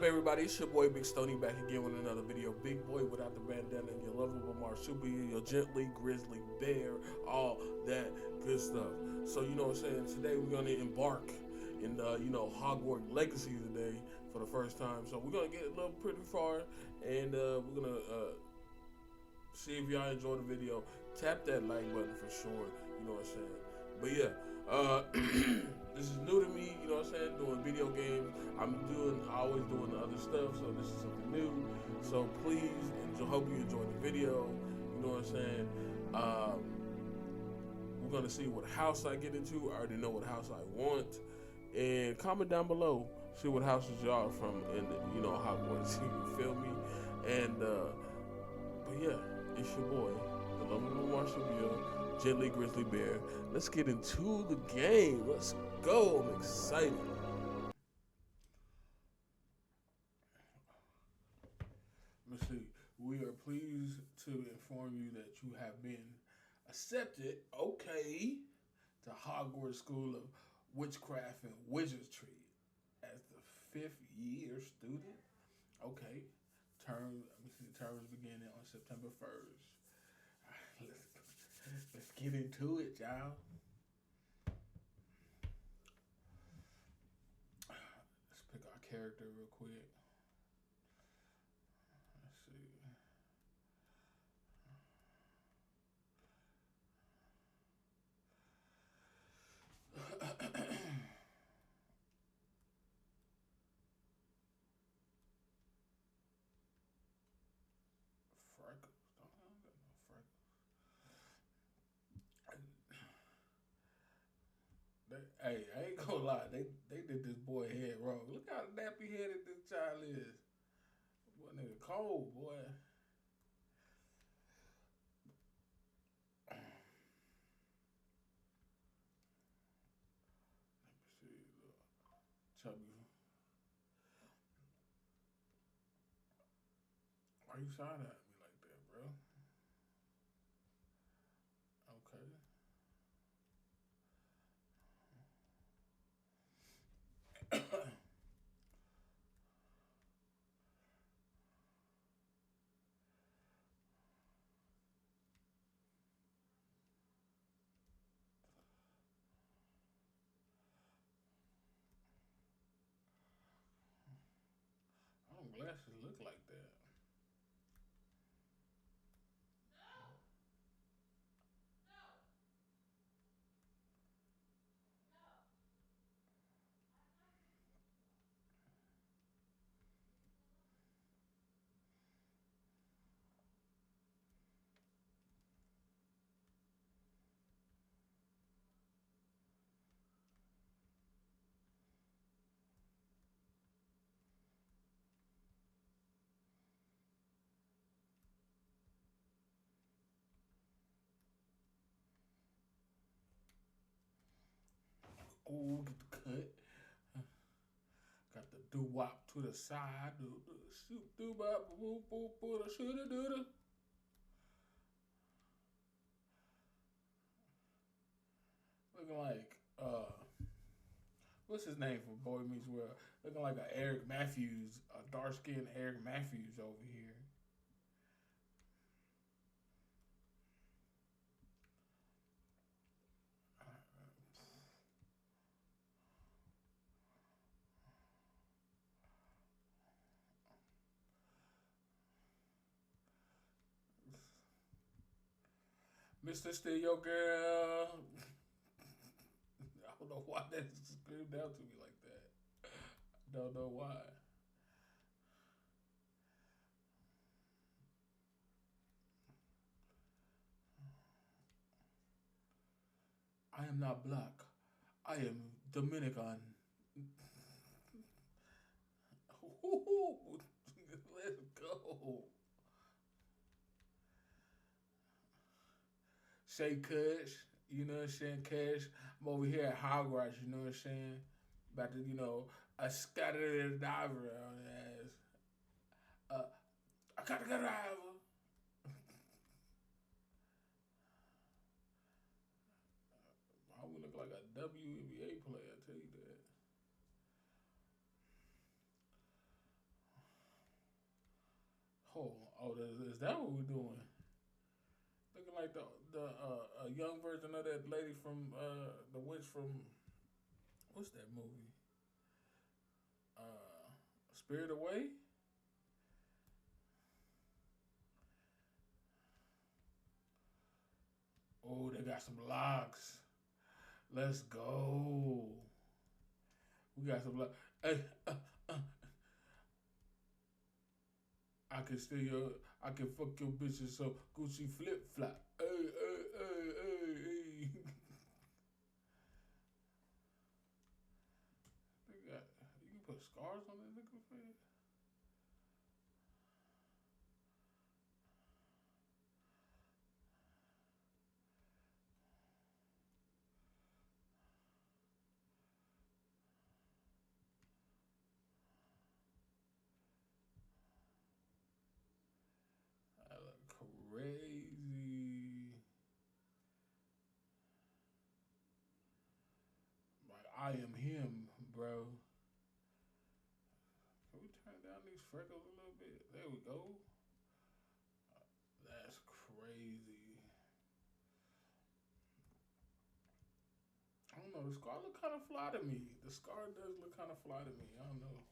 up, everybody? It's your boy Big Stoney back again with another video. Big boy without the bandana, your lovable marsupial, your gently grizzly bear, all that good stuff. So you know what I'm saying? Today we're gonna embark in Hogwarts Legacy today for the first time. So we're gonna get a little pretty far, and we're gonna see if y'all enjoy the video. Tap that like button for sure. You know what I'm saying? But yeah, this is new to me. You know what I'm saying? Doing video games. Always doing the other stuff. So this is something new. So please, hope you enjoy the video. You know what I'm saying? We're gonna see what house I get into. I already know what house I want. And comment down below. See what houses y'all are from in Hogwarts. You feel me? And but yeah, it's your boy, the lovable marsupial, gently grizzly bear. Let's get into the game. Let's go. I'm excited. Let's see. We are pleased to inform you that you have been accepted, okay, to Hogwarts School of Witchcraft and Wizardry as the 5th year student. Okay. Terms beginning on September 1st. All right, let's get into it, y'all. Let's pick our character real quick. Let's see. Freckles. I don't got no freckles. Hey, I ain't gonna lie. They did this boy head wrong. Look how nappy headed this child is. Boy, nigga cold, boy. Let me see. Look. Chubby. Why you shot at me like that, bro? Okay. I don't glasses look like that. Oh, get the cut. Got the doo wop to the side. Shoot doo wop, boop boop boop, shoulda doulda. Looking like what's his name from Boy Meets World? Looking like a Eric Matthews, a dark skinned Eric Matthews over here. Mr. Still Your Girl. I don't know why that screamed out to me like that. Don't know why. I am not black. I am Dominican. Let's go. Say Kush, you know what I'm saying? Kush, I'm over here at Hogwarts, you know what I'm saying? About to, I scattered a diver on his ass. I got to get driver. I would look like a WNBA player, I tell you that. Oh, is that what we're doing? Looking like the a young version of that lady from the witch from what's that movie? Spirit Away. Oh, they got some locks. Let's go. We got some locks. Hey, I can steal your, I can fuck your bitches so Gucci flip flop. Hey, hey, hey, hey, hey. They got, you can put scars on that nigga face. I look crazy. Like I am him, bro. Can we turn down these freckles a little bit? There we go. That's crazy. I don't know. The scar look kind of fly to me. The scar does look kind of fly to me. I don't know.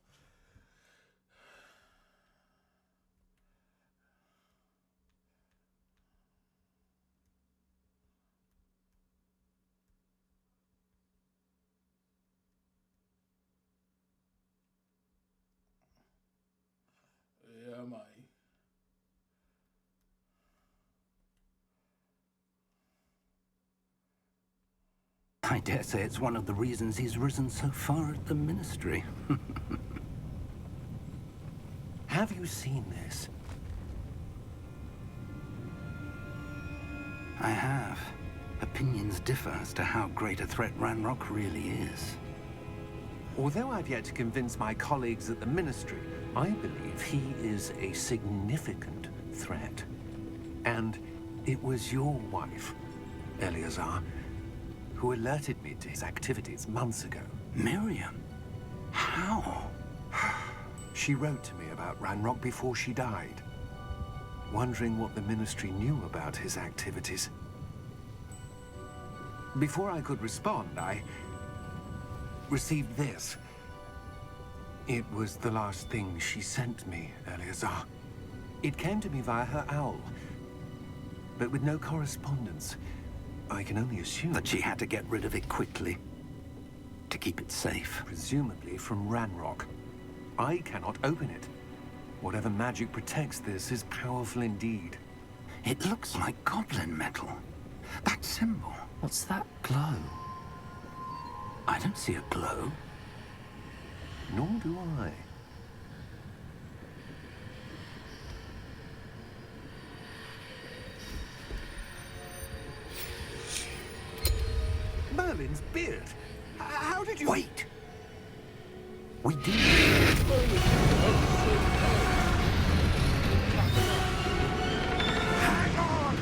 Yeah, man. I dare say it's one of the reasons he's risen so far at the ministry. Have you seen this? I have. Opinions differ as to how great a threat Ranrock really is. Although I've yet to convince my colleagues at the Ministry, I believe he is a significant threat. And it was your wife, Eleazar, who alerted me to his activities months ago. Miriam? How? She wrote to me about Ranrock before she died, wondering what the Ministry knew about his activities. Before I could respond, I received this. It was the last thing she sent me, Eleazar. It came to me via her owl, but with no correspondence. I can only assume That she had to get rid of it quickly, to keep it safe. presumably from Ranrock. I cannot open it. Whatever magic protects this is powerful indeed. It looks like goblin metal. That symbol. What's that glow? I don't see a glow. Nor do I. Merlin's beard. How did you... Wait! We did. Hang on!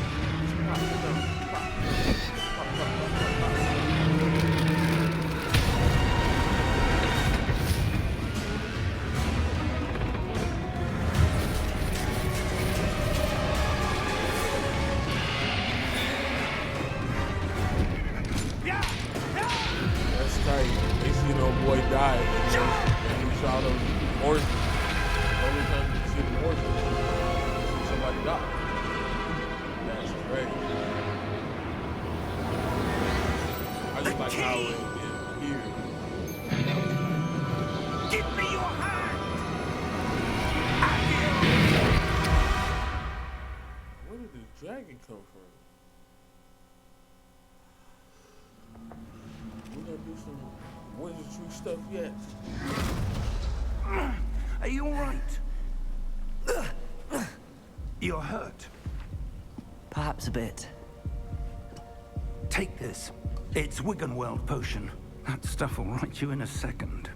That's tight. They seen old boy die, and we saw those horses. The only time you see the horses is when somebody die. That's crazy. I just like how it is here. Give me your hand! Where did this dragon come from? We gonna do some wizardry stuff yet? Are you all right? You're hurt. Perhaps a bit. Take this. It's Wiggenweld potion. That stuff will right you in a second.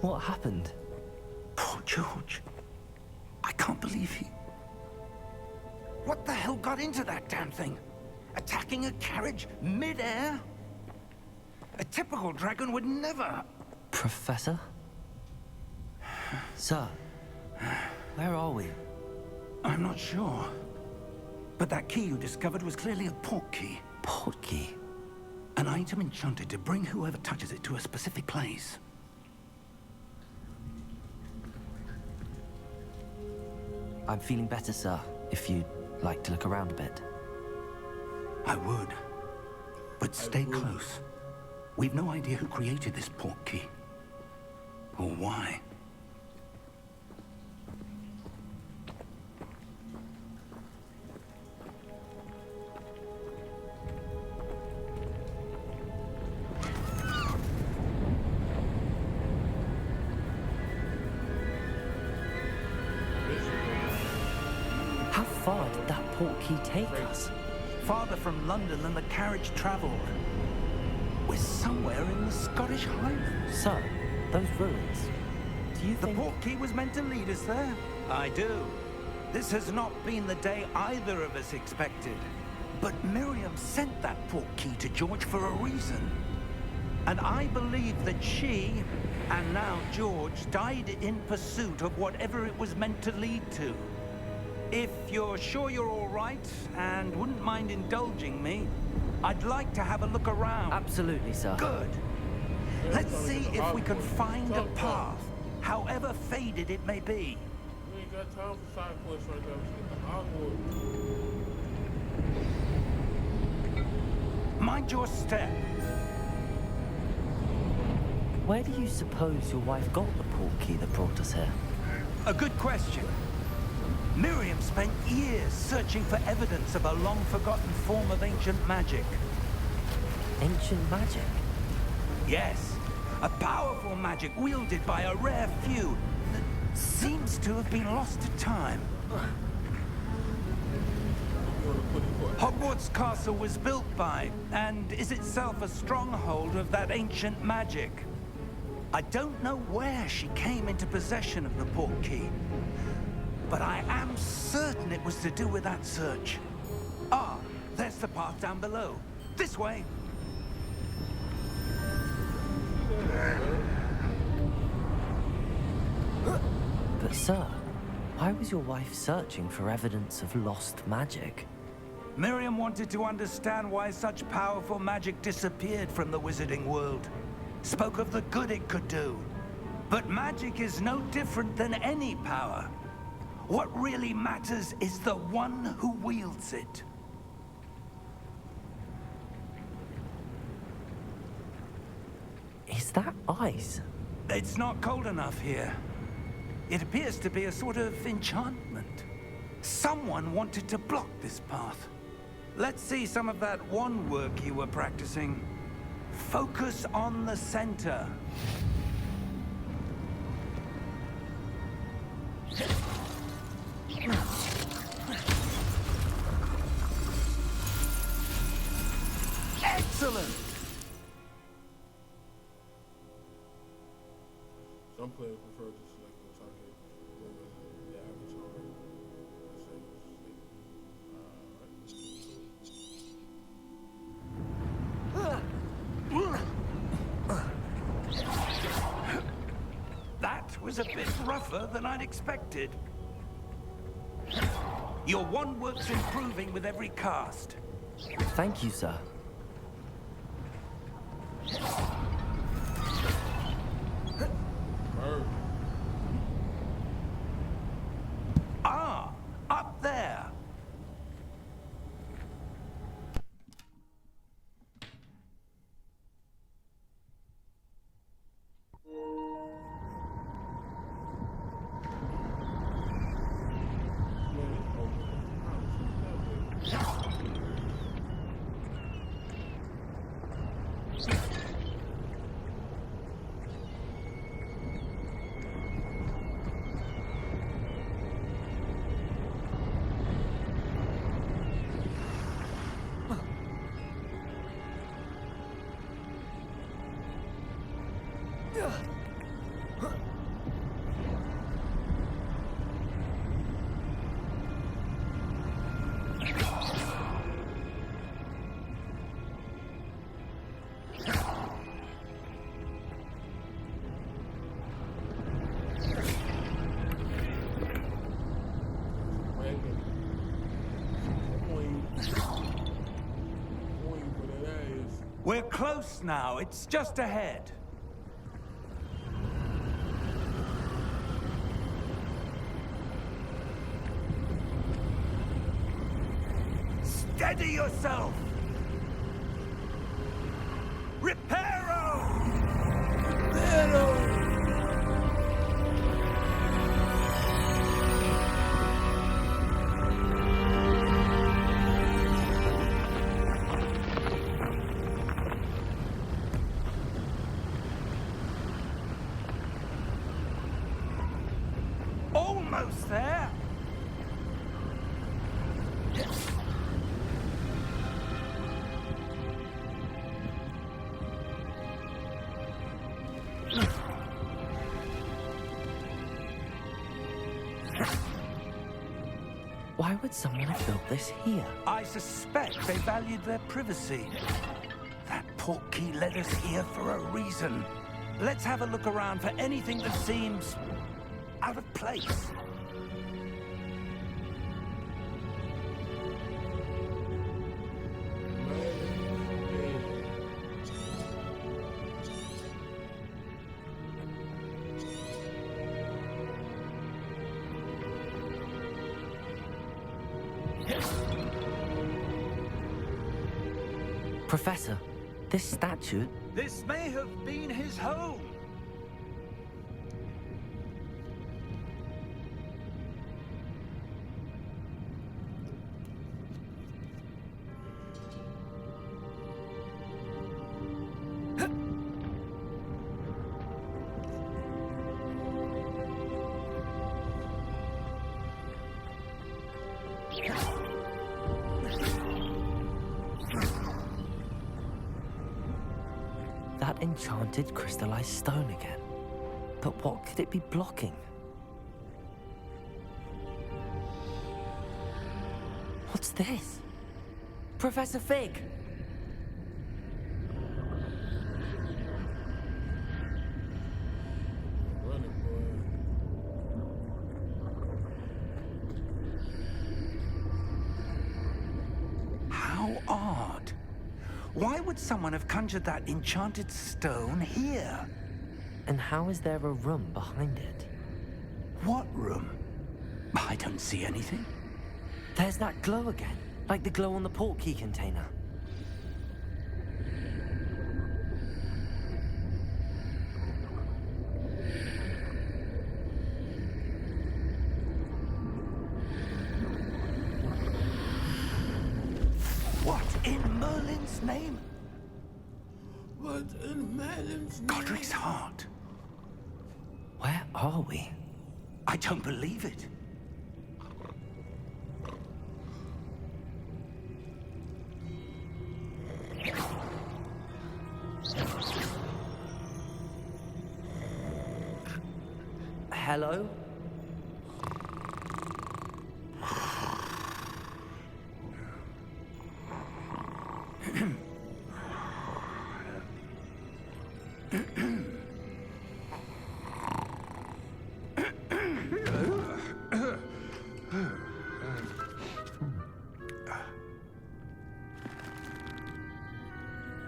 What happened? Poor George. I can't believe he... What the hell got into that damn thing? blocking a carriage mid-air? A typical dragon would never... Professor? Sir, where are we? I'm not sure. But that key you discovered was clearly a port key. Port key? An item enchanted to bring whoever touches it to a specific place. I'm feeling better, sir, if you'd like to look around a bit. I would. But stay close. We've no idea who created this port key. Or why. How far did that port key take us? Farther from London than the carriage traveled. We're somewhere in the Scottish Highlands. Sir, those ruins. Do you The think... port key was meant to lead us there? I do. This has not been the day either of us expected. But Miriam sent that port key to George for a reason. And I believe that she, and now George, died in pursuit of whatever it was meant to lead to. If you're sure you're all right, and wouldn't mind indulging me, I'd like to have a look around. Absolutely, sir. Good. Let's see if we can find a path, however faded it may be. We ain't got time for side quests right now. Let's get to Hogwarts. Mind your step. Where do you suppose your wife got the port key that brought us here? A good question. Miriam spent years searching for evidence of a long-forgotten form of ancient magic. Ancient magic? Yes, a powerful magic wielded by a rare few that seems to have been lost to time. Hogwarts Castle was built by, and is itself a stronghold of that ancient magic. I don't know where she came into possession of the port key, but I am certain it was to do with that search. Ah, there's the path down below. This way. But sir, why was your wife searching for evidence of lost magic? Miriam wanted to understand why such powerful magic disappeared from the wizarding world. Spoke of the good it could do. But magic is no different than any power. What really matters is the one who wields it. Is that ice? It's not cold enough here. It appears to be a sort of enchantment. Someone wanted to block this path. Let's see some of that wand work you were practicing. Focus on the center. Excellent! Some players prefer to select the target over the average already. Let's say That was a bit rougher than I'd expected. Your wand work's improving with every cast. Thank you, sir. Ah, up there. We're close now. It's just ahead. Steady yourself! Reparo! Almost there. Why would someone have built this here? I suspect they valued their privacy. That portkey led us here for a reason. Let's have a look around for anything that seems out of place. Professor, this statue... This may have been his home. That enchanted crystallized stone again. But what could it be blocking? What's this? Professor Fig! Running, boy. How odd. Why would someone have conjured that enchanted stone here? And how is there a room behind it? What room? I don't see anything. There's that glow again, like the glow on the portkey container. What in Merlin's name? What in Madden's name? Godric's heart. Where are we? I don't believe it. Hello?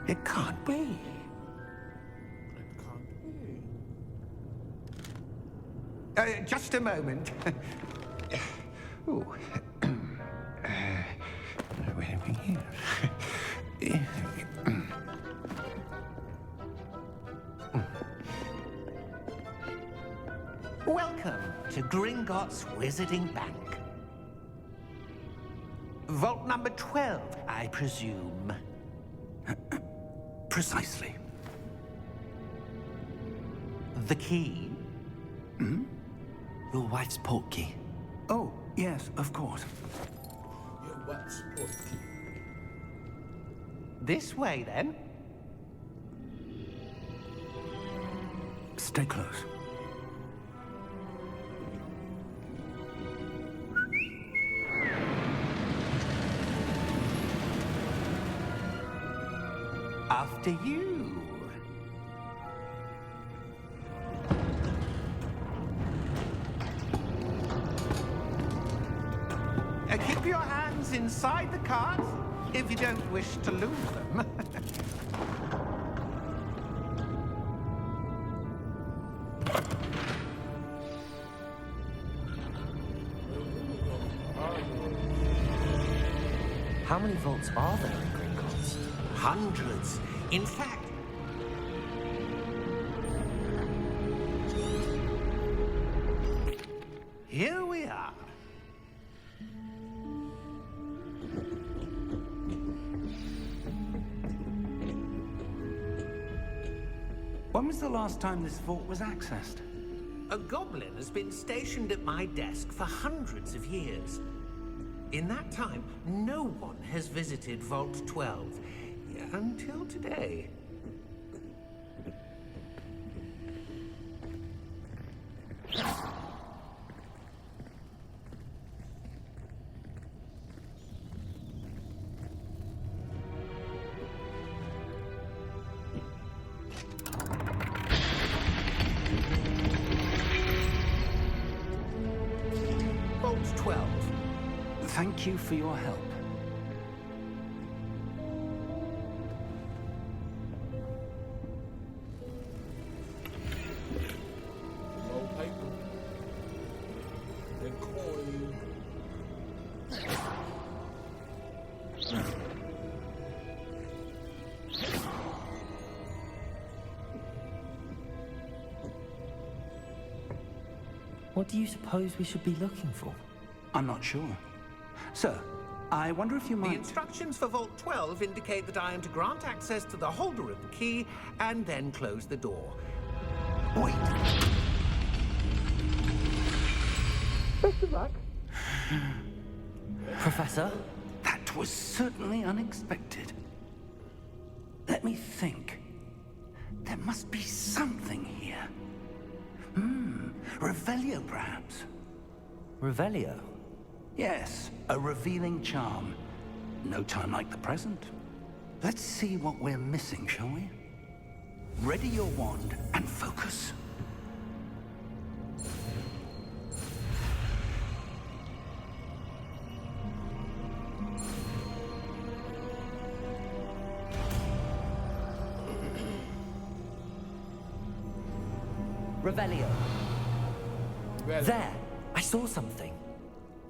It can't be. It can't be. Just a moment. Ooh. Where are we here? Welcome to Gringotts Wizarding Bank. Vault number 12, I presume. Precisely. The key? Your wife's portkey. Oh, yes, of course. Your what's portkey? This way, then. Stay close. After you. Keep your hands inside the cart if you don't wish to lose them. many vaults are there in Gringotts? Hundreds. In fact, here we are. When was the last time this vault was accessed? A goblin has been stationed at my desk for hundreds of years. In that time, no one has visited Vault 12 until today. Vault 12. Thank you for your help. No paper. And coin. What do you suppose we should be looking for? I'm not sure. Sir, I wonder if you The might... instructions for Vault 12 indicate that I am to grant access to the holder of the key and then close the door. Wait! Best of luck. Professor? That was certainly unexpected. Let me think. There must be something here. Revelio, perhaps. Revelio? Yes, a revealing charm. No time like the present. Let's see what we're missing, shall we? Ready your wand and focus. Revelio. Revelio. There! I saw something.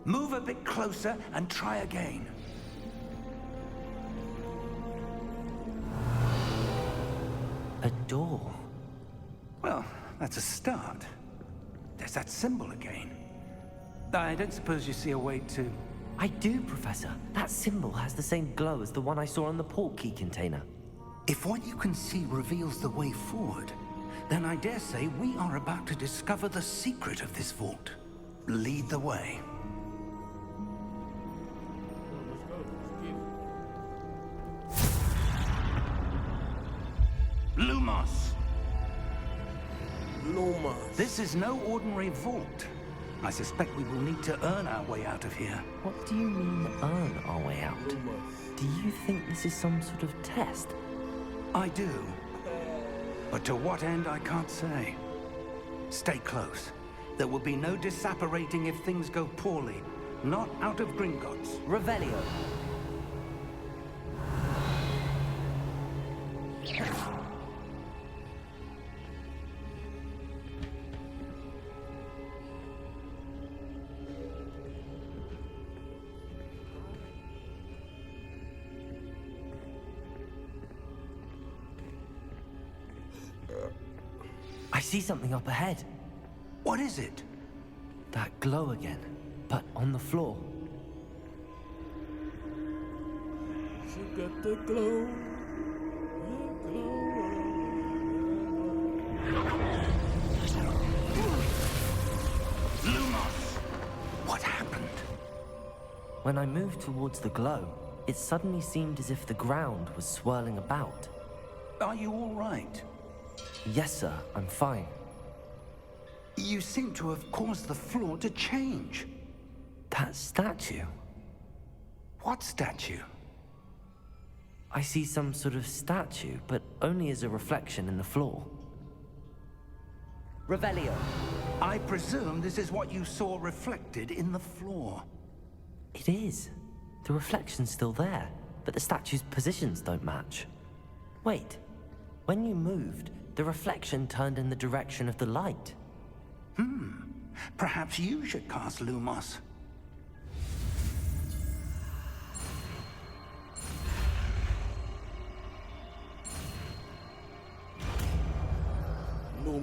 Move a bit closer and try again. A door. Well, that's a start. There's that symbol again. I don't suppose you see a way to... I do, Professor. That symbol has the same glow as the one I saw on the portkey container. If what you can see reveals the way forward, then I dare say we are about to discover the secret of this vault. Lead the way. Let's go. Let's Lumos! get it. Lumos. This is no ordinary vault. I suspect we will need to earn our way out of here. What do you mean, earn our way out? Lumos. Do you think this is some sort of test? I do. But to what end, I can't say. Stay close. There will be no disapparating if things go poorly. Not out of Gringotts. Revelio. I see something up ahead. What is it? That glow again, but on the floor. She got the glow. The glow. Lumos! What happened? When I moved towards the glow, it suddenly seemed as if the ground was swirling about. Are you all right? Yes, sir, I'm fine. You seem to have caused the floor to change. That statue. What statue? I see some sort of statue, but only as a reflection in the floor. Revelio. I presume this is what you saw reflected in the floor. It is. The reflection's still there, but the statue's positions don't match. Wait. When you moved, the reflection turned in the direction of the light. Perhaps you should cast Lumos.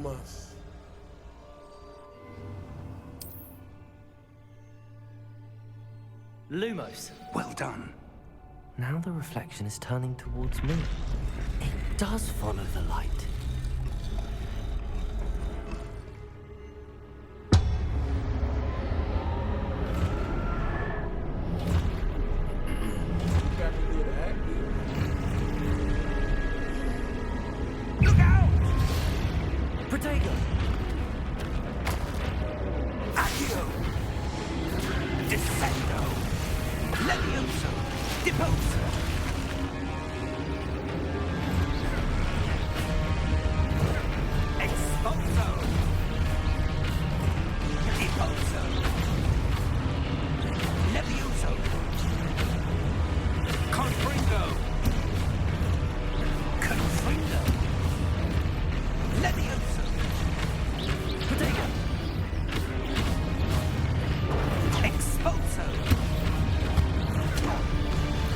Lumos. Lumos. Well done. Now the reflection is turning towards me. It does follow the light. Look out! Protego! Accio! Descendo! Levioso! Deposo! Expulso! Deposo! Levioso! Confringo! Confringo! Levioso! Protego! Expulso!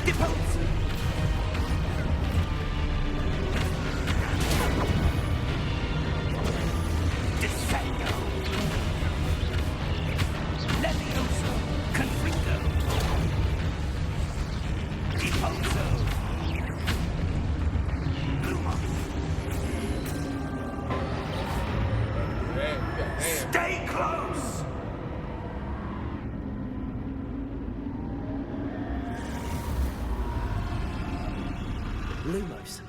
Deposo! Descendo! Levioso! Confringo! Deposo! Lumos! Stay close! Lumos.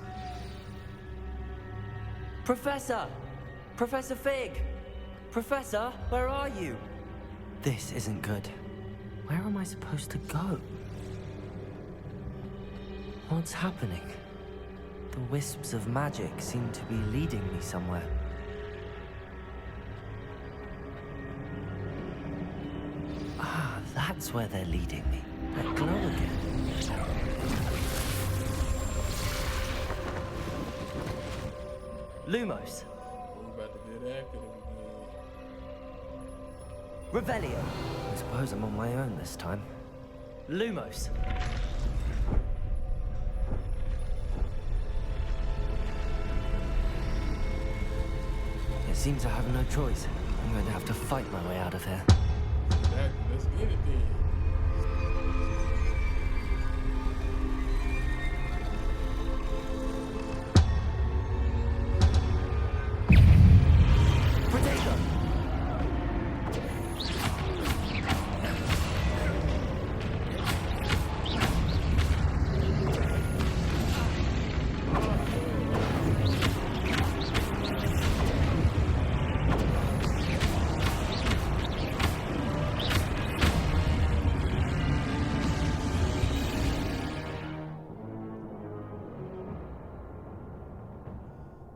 Professor! Professor Fig! Professor, where are you? This isn't good. Where am I supposed to go? What's happening? The wisps of magic seem to be leading me somewhere. Ah, that's where they're leading me. That glow again. Lumos. We about to get active again. Revelio. I suppose I'm on my own this time. Lumos. It seems I have no choice. I'm going to have to fight my way out of here. Exactly. Let's get it then. Protego!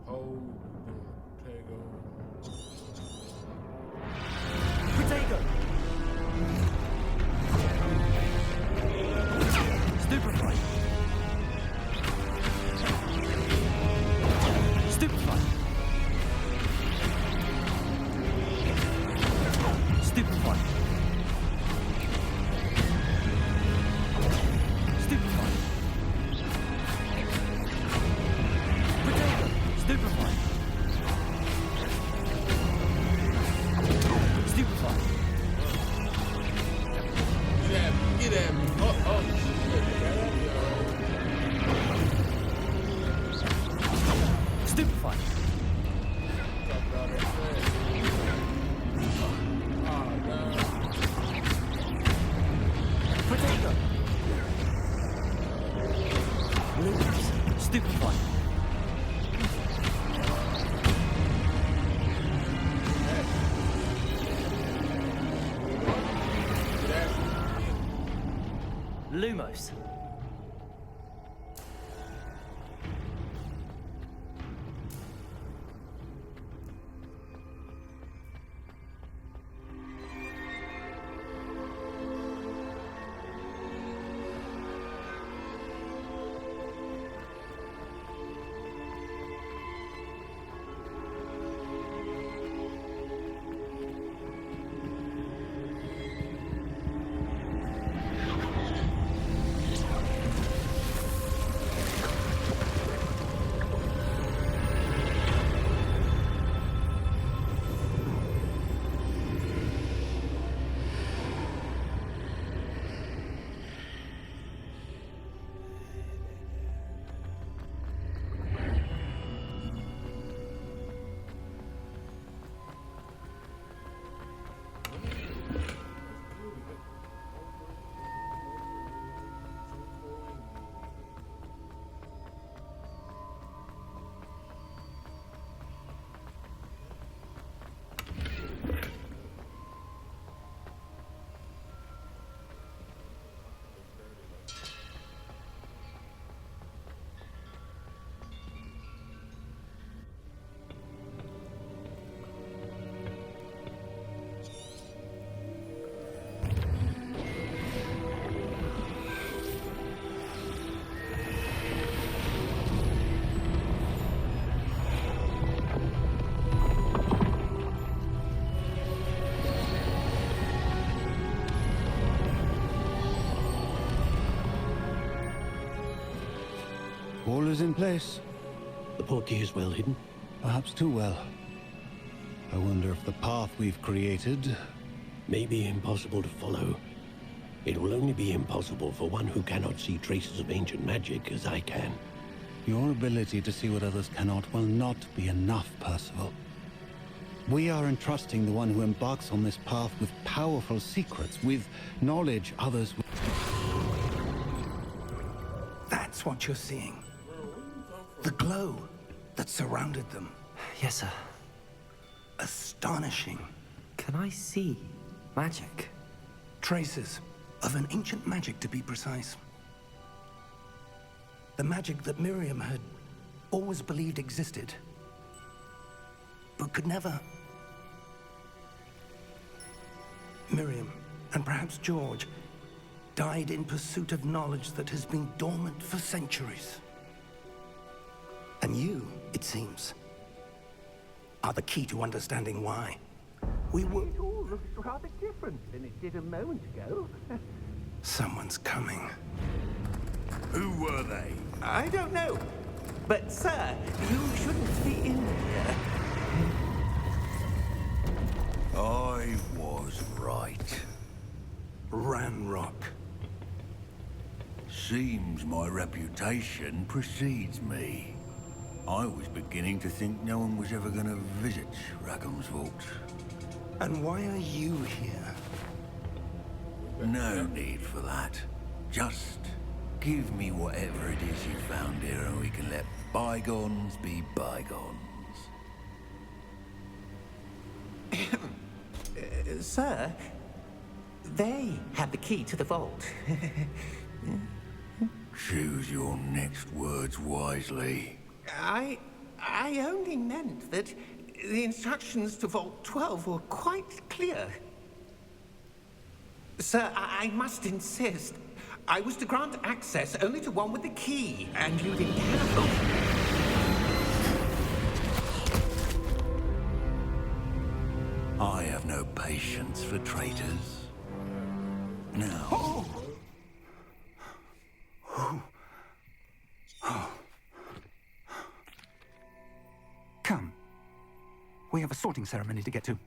Hold. Protego. Protego! Stupefy! Stupefy! Stupefy! Stupefy! Protego! Stupefy! Stupefy! Get at me. Get at me. Oh, shit. Stupefy! Talk about that fast. Oh, God. Protego! Lumos! Stupefy! Lumos. is in place. The portkey is well hidden. Perhaps too well. I wonder if the path we've created... May be impossible to follow. It will only be impossible for one who cannot see traces of ancient magic as I can. Your ability to see what others cannot will not be enough, Percival. We are entrusting the one who embarks on this path with powerful secrets, with knowledge others... That's what you're seeing. The glow that surrounded them. Yes, sir. Astonishing. Can I see magic? Traces of an ancient magic, to be precise. The magic that Miriam had always believed existed, but could never. Miriam, and perhaps George, died in pursuit of knowledge that has been dormant for centuries. And you, it seems, are the key to understanding why. We were... It all looks rather different than it did a moment ago. Someone's coming. Who were they? I don't know. But, sir, you shouldn't be in here. I was right. Ranrock. Seems my reputation precedes me. I was beginning to think no one was ever going to visit Rackham's vault. And why are you here? No need for that. Just give me whatever it is you found here and we can let bygones be bygones. Sir, they have the key to the vault. Choose your next words wisely. I only meant that the instructions to Vault 12 were quite clear. Sir, I must insist. I was to grant access only to one with the key, and you didn't have them. I have no patience for traitors. Now... Oh. Come. We have a sorting ceremony to get to.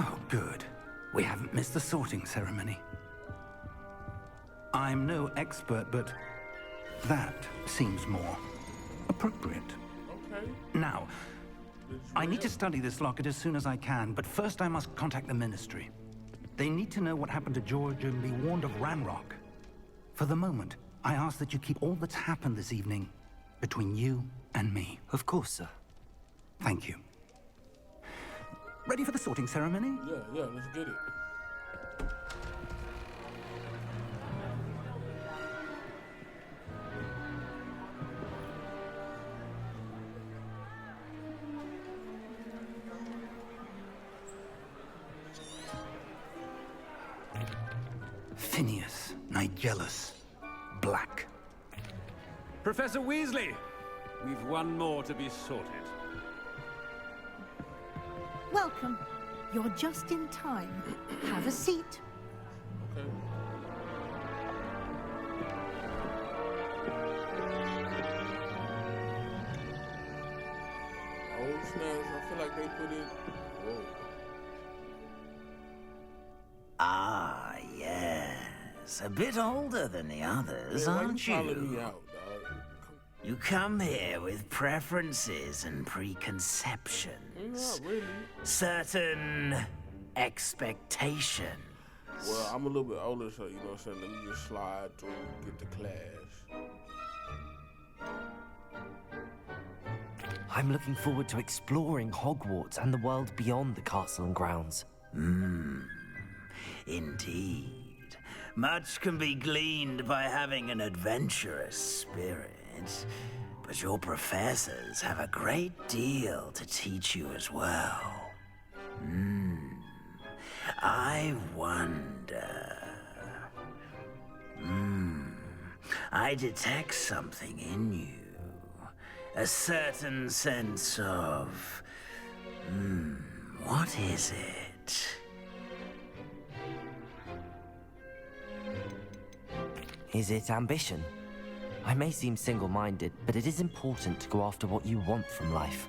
Oh, good. We haven't missed the sorting ceremony. I'm no expert, but that seems more appropriate. Okay. Now, I need to study this locket as soon as I can, but first I must contact the Ministry. They need to know what happened to George and be warned of Ranrock. For the moment, I ask that you keep all that's happened this evening between you and me. Of course, sir. Thank you. Ready for the sorting ceremony? Yeah, let's get it. Phineas, Nigellus, Black. Professor Weasley, we've one more to be sorted. Welcome. You're just in time. Have a seat. Okay. snaps. I feel like they put it. Whoa. Ah, yes. A bit older than the others, Man, why aren't you calling you? me out, dog? You come here with preferences and preconceptions. Not really. Certain expectations. Well, I'm a little bit older, so you know what I'm saying. Let me just slide through, get to class. I'm looking forward to exploring Hogwarts and the world beyond the castle and grounds. Indeed. Much can be gleaned by having an adventurous spirit, but your professors have a great deal to teach you as well. I wonder... I detect something in you. A certain sense of... what is it? Is it ambition? I may seem single-minded, but it is important to go after what you want from life.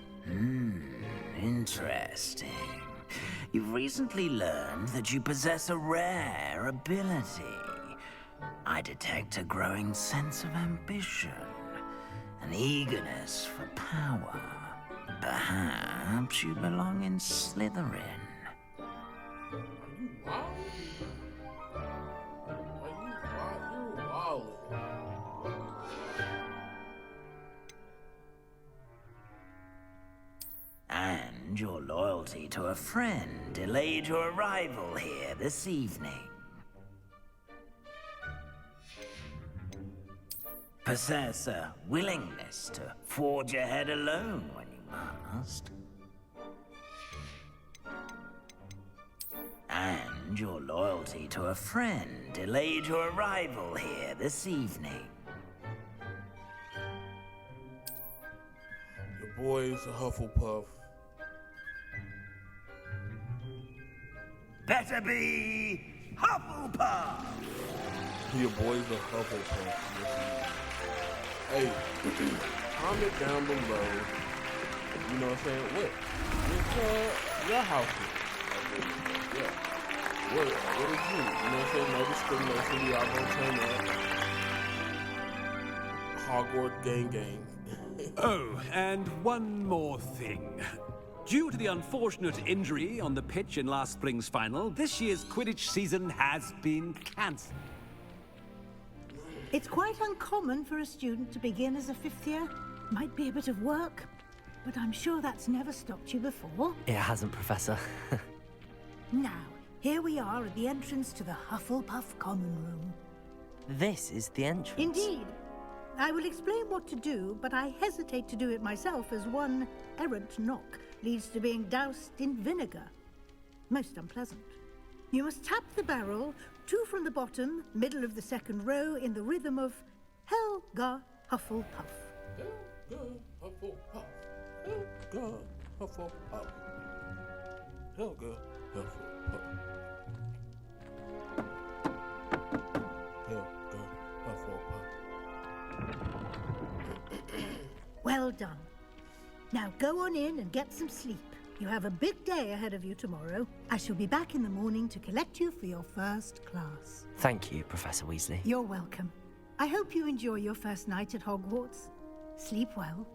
Interesting. You've recently learned that you possess a rare ability. I detect a growing sense of ambition, an eagerness for power. Perhaps you belong in Slytherin. Wow. You're wild. And your loyalty to a friend delayed your arrival here this evening. Possess a willingness to forge ahead alone when you must. And your loyalty to a friend delayed your arrival here this evening. Your boy's a Hufflepuff. Better be Hufflepuff! Your boy's a Hufflepuff. Hey, comment down below. You know what I'm saying? What? Your house. Yeah. What is you? You know what I'm saying? No discrimination. We all gonna turn up. Hogwarts gang. Oh, and one more thing. Due to the unfortunate injury on the pitch in last spring's final, this year's Quidditch season has been cancelled. It's quite uncommon for a student to begin as a fifth year. Might be a bit of work, but I'm sure that's never stopped you before. It hasn't, Professor. Now, here we are at the entrance to the Hufflepuff Common Room. This is the entrance. Indeed. I will explain what to do, but I hesitate to do it myself as one errant knock leads to being doused in vinegar. Most unpleasant. You must tap the barrel, 2 from the bottom, middle of the second row, in the rhythm of Helga Hufflepuff. Helga Hufflepuff. Helga Hufflepuff. Helga Hufflepuff. Helga Hufflepuff. Well done. Now go on in and get some sleep. You have a big day ahead of you tomorrow. I shall be back in the morning to collect you for your first class. Thank you, Professor Weasley. You're welcome. I hope you enjoy your first night at Hogwarts. Sleep well.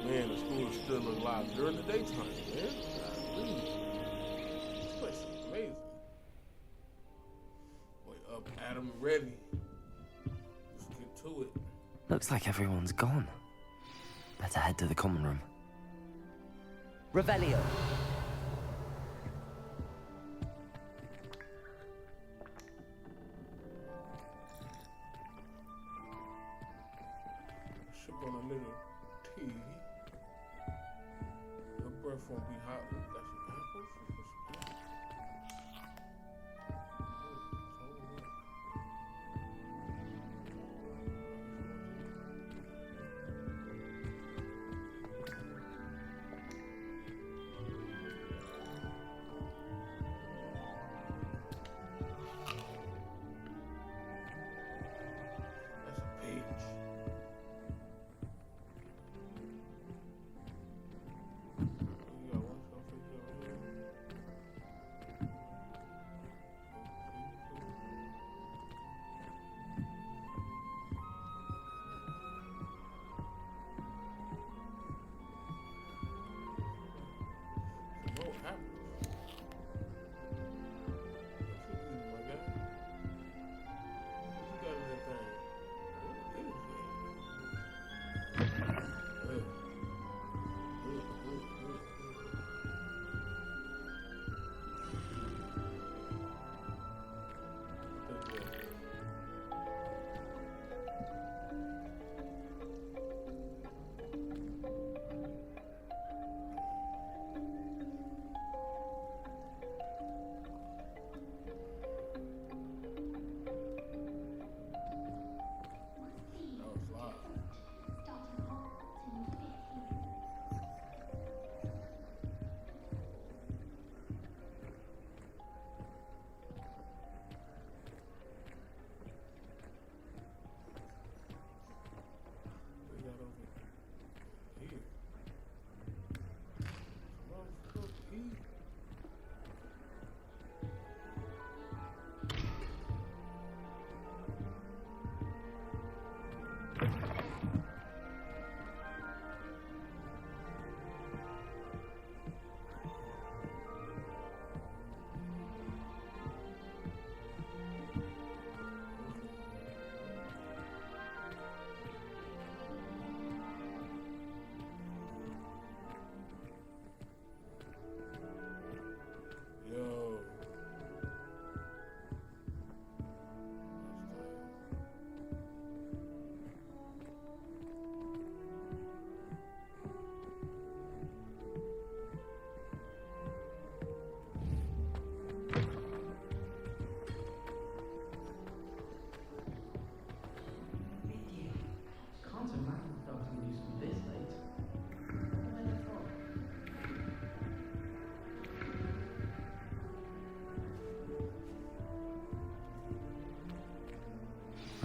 Man, the school is still alive during the daytime, man. Golly. This place is amazing. Wait up, Adam, ready. Let's get to it. Looks like everyone's gone. Better head to the common room. Revelio. Sip on a little tea. Your breath won't be hot. Got some apples?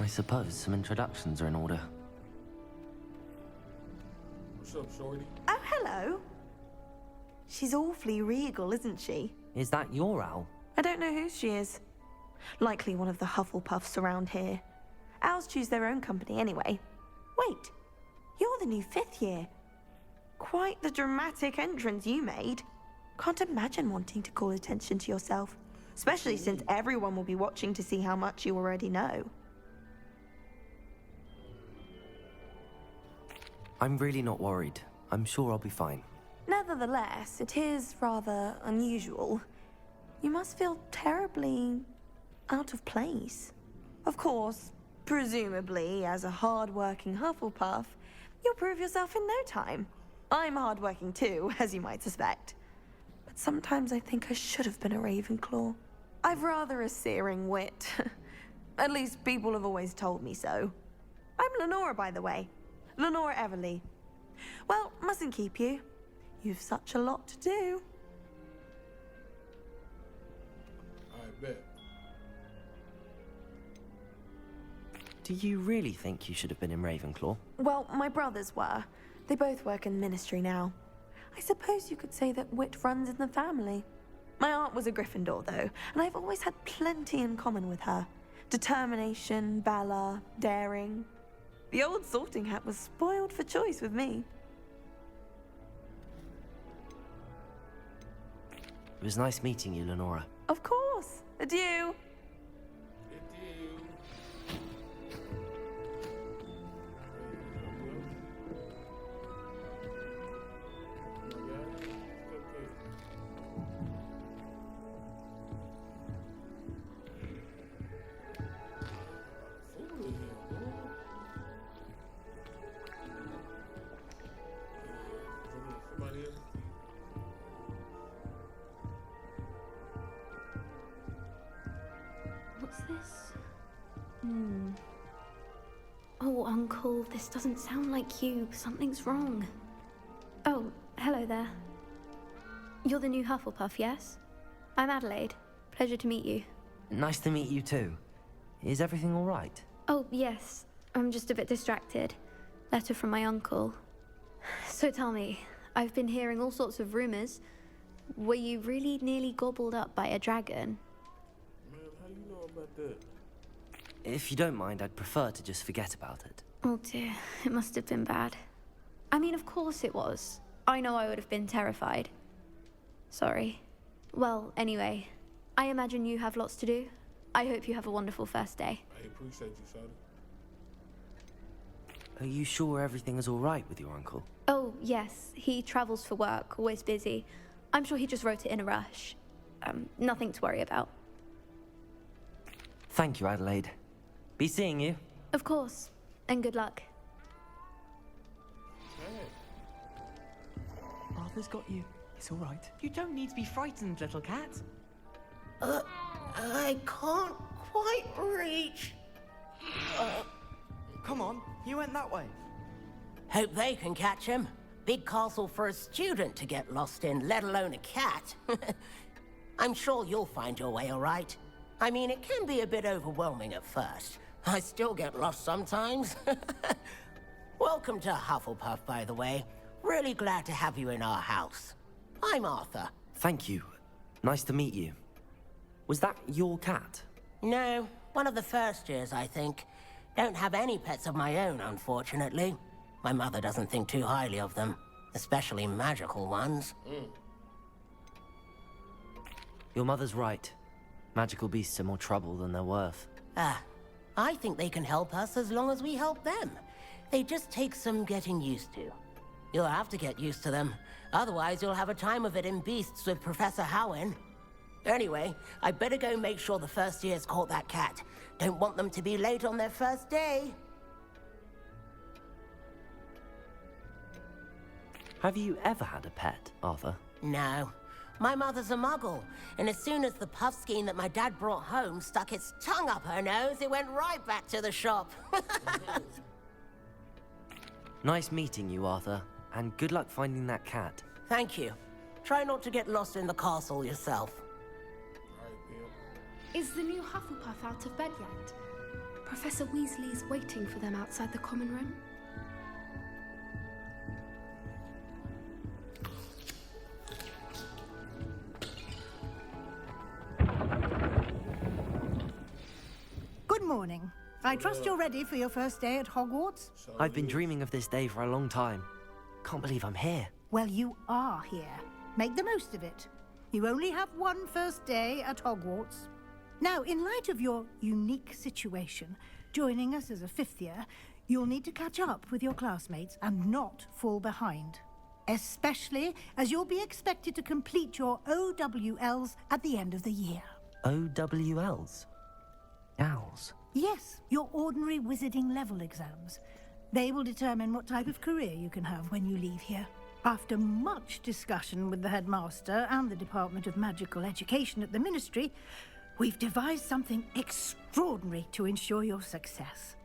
I suppose some introductions are in order. What's up, shorty? Oh, hello. She's awfully regal, isn't she? Is that your owl? I don't know who she is. Likely one of the Hufflepuffs around here. Owls choose their own company anyway. Wait, you're the new 5th year. Quite the dramatic entrance you made. Can't imagine wanting to call attention to yourself, especially since everyone will be watching to see how much you already know. I'm really not worried. I'm sure I'll be fine. Nevertheless, it is rather unusual. You must feel terribly out of place. Of course, presumably, as a hard-working Hufflepuff, you'll prove yourself in no time. I'm hard-working too, as you might suspect. But sometimes I think I should have been a Ravenclaw. I've rather a searing wit. At least people have always told me so. I'm Lenora, by the way. Lenora Everly. Well, mustn't keep you. You've such a lot to do. I bet. Do you really think you should have been in Ravenclaw? Well, my brothers were. They both work in ministry now. I suppose you could say that wit runs in the family. My aunt was a Gryffindor, though, and I've always had plenty in common with her. Determination, valor, daring. The old sorting hat was spoiled for choice with me. It was nice meeting you, Lenora. Of course. Adieu. What's this? Oh, Uncle, this doesn't sound like you. Something's wrong. Oh, hello there. You're the new Hufflepuff, yes? I'm Adelaide. Pleasure to meet you. Nice to meet you too. Is everything all right? Oh, yes. I'm just a bit distracted. Letter from my uncle. So tell me, I've been hearing all sorts of rumors. Were you really nearly gobbled up by a dragon? Man, how you know about that? If you don't mind, I'd prefer to just forget about it. Oh dear, it must have been bad. I mean, of course it was. I know I would have been terrified. Sorry. Well, anyway, I imagine you have lots to do. I hope you have a wonderful first day. I appreciate you, Shawty. Are you sure everything is all right with your uncle? Oh, yes. He travels for work, always busy. I'm sure he just wrote it in a rush. Nothing to worry about. Thank you, Adelaide. Be seeing you. Of course. And good luck. Arthur's got you. It's all right. You don't need to be frightened, little cat. I can't quite reach. Come on, you went that way. Hope they can catch him. Big castle for a student to get lost in, let alone a cat. I'm sure you'll find your way all right. I mean, it can be a bit overwhelming at first. I still get lost sometimes. Welcome to Hufflepuff, by the way. Really glad to have you in our house. I'm Arthur. Thank you. Nice to meet you. Was that your cat? No, one of the first years, I think. Don't have any pets of my own, unfortunately. My mother doesn't think too highly of them, especially magical ones. Your mother's right. Magical beasts are more trouble than they're worth. I think they can help us as long as we help them. They just take some getting used to. You'll have to get used to them. Otherwise, you'll have a time of it in Beasts with Professor Howin. Anyway, I better go make sure the first years caught that cat. Don't want them to be late on their first day. Have you ever had a pet, Arthur? No. My mother's a muggle, and as soon as the puffskein that my dad brought home stuck its tongue up her nose, it went right back to the shop. Nice meeting you, Arthur, and good luck finding that cat. Thank you. Try not to get lost in the castle yourself. Is the new Hufflepuff out of bed yet? Professor Weasley's waiting for them outside the common room. Good morning. I trust you're ready for your first day at Hogwarts? I've been dreaming of this day for a long time. Can't believe I'm here. Well, you are here. Make the most of it. You only have one first day at Hogwarts. Now, in light of your unique situation, joining us as a fifth year, you'll need to catch up with your classmates and not fall behind. Especially as you'll be expected to complete your OWLs at the end of the year. OWLs? Owls? Yes, your ordinary wizarding level exams. They will determine what type of career you can have when you leave here. After much discussion with the headmaster and the Department of Magical Education at the Ministry, we've devised something extraordinary to ensure your success.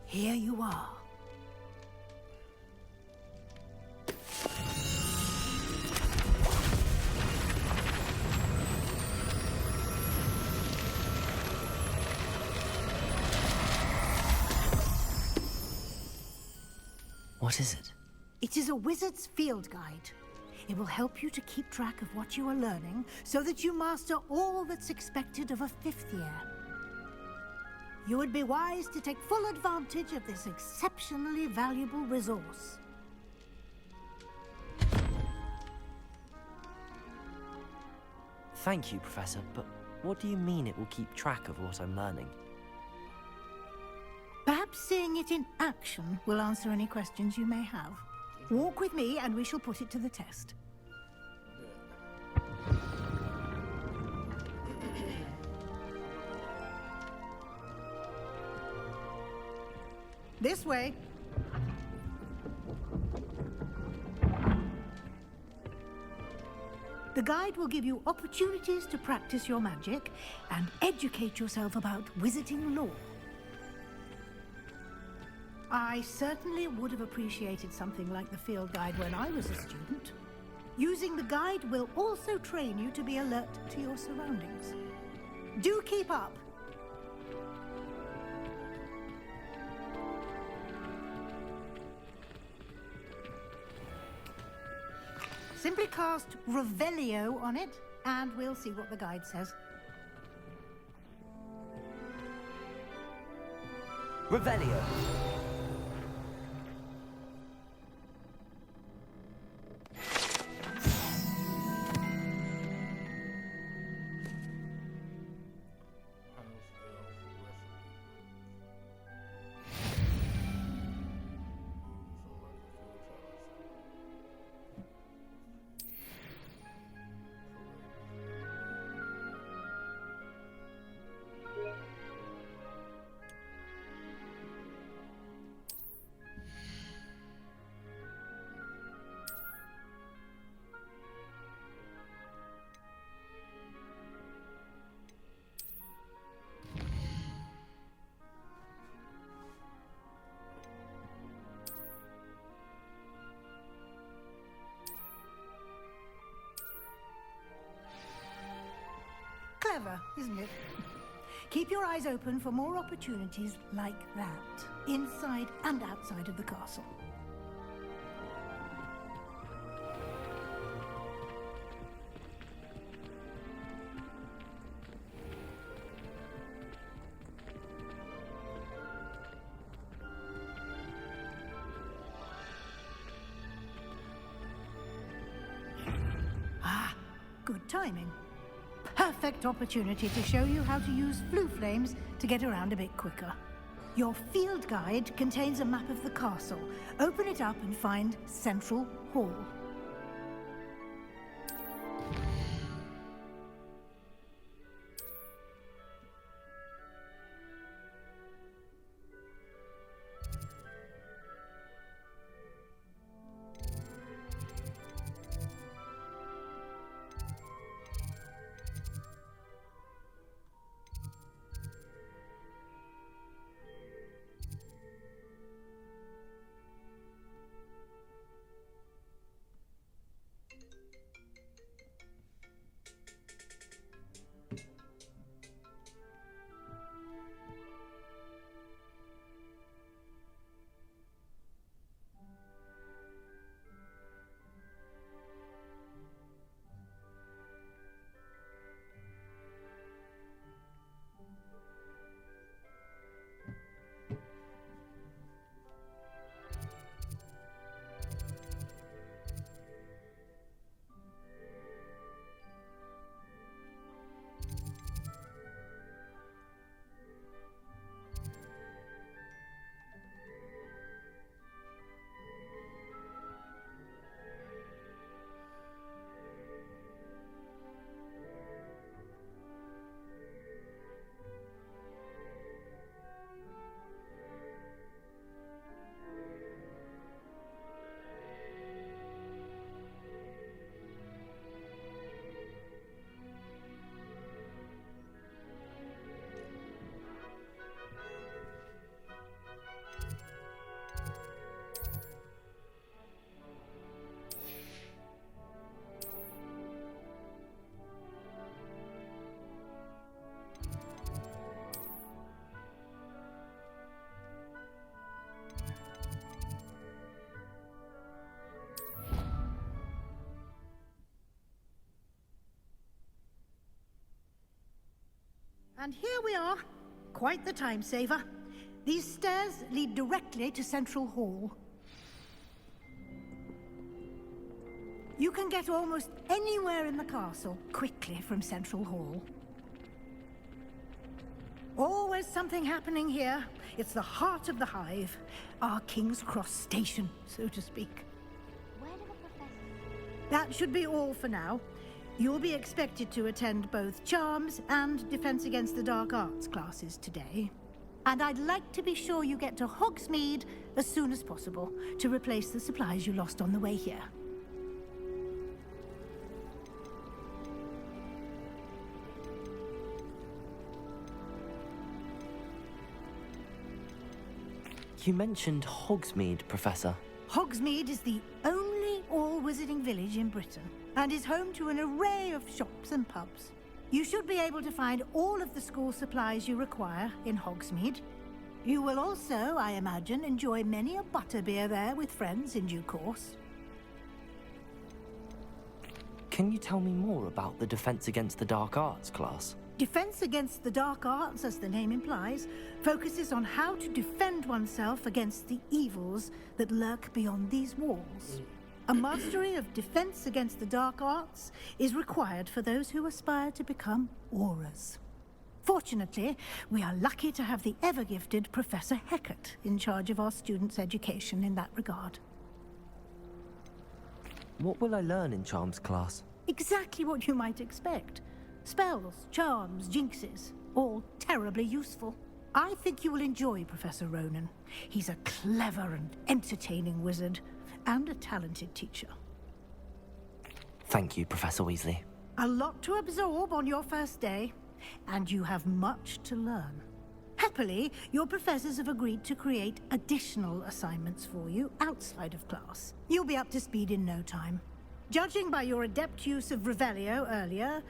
Here you are. What is it? It is a wizard's field guide. It will help you to keep track of what you are learning so that you master all that's expected of a fifth year. You would be wise to take full advantage of this exceptionally valuable resource. Thank you, Professor, but what do you mean it will keep track of what I'm learning? Perhaps seeing it in action will answer any questions you may have. Walk with me and we shall put it to the test. This way. The guide will give you opportunities to practice your magic and educate yourself about wizarding lore. I certainly would have appreciated something like the field guide when I was a student. Using the guide will also train you to be alert to your surroundings. Do keep up. Simply cast Revelio on it, and we'll see what the guide says. Revelio. Clever, isn't it? Keep your eyes open for more opportunities like that, inside and outside of the castle. Ah, good timing. Perfect opportunity to show you how to use flue flames to get around a bit quicker. Your field guide contains a map of the castle. Open it up and find Central Hall. And here we are. Quite the time saver. These stairs lead directly to Central Hall. You can get almost anywhere in the castle quickly from Central Hall. Always something happening here. It's the heart of the hive. Our King's Cross station, so to speak. That should be all for now. You'll be expected to attend both Charms and Defense Against the Dark Arts classes today. And I'd like to be sure you get to Hogsmeade as soon as possible to replace the supplies you lost on the way here. You mentioned Hogsmeade, Professor. Hogsmeade is the only all-wizarding village in Britain and is home to an array of shops and pubs. You should be able to find all of the school supplies you require in Hogsmeade. You will also, I imagine, enjoy many a butterbeer there with friends in due course. Can you tell me more about the Defense Against the Dark Arts class? Defense Against the Dark Arts, as the name implies, focuses on how to defend oneself against the evils that lurk beyond these walls. A mastery of Defense Against the Dark Arts is required for those who aspire to become Aurors. Fortunately, we are lucky to have the ever-gifted Professor Hecat in charge of our students' education in that regard. What will I learn in Charms class? Exactly what you might expect. Spells, charms, jinxes, all terribly useful. I think you will enjoy Professor Ronan. He's a clever and entertaining wizard, and a talented teacher. Thank you, Professor Weasley. A lot to absorb on your first day, and you have much to learn. Happily, your professors have agreed to create additional assignments for you outside of class. You'll be up to speed in no time. Judging by your adept use of Revelio earlier,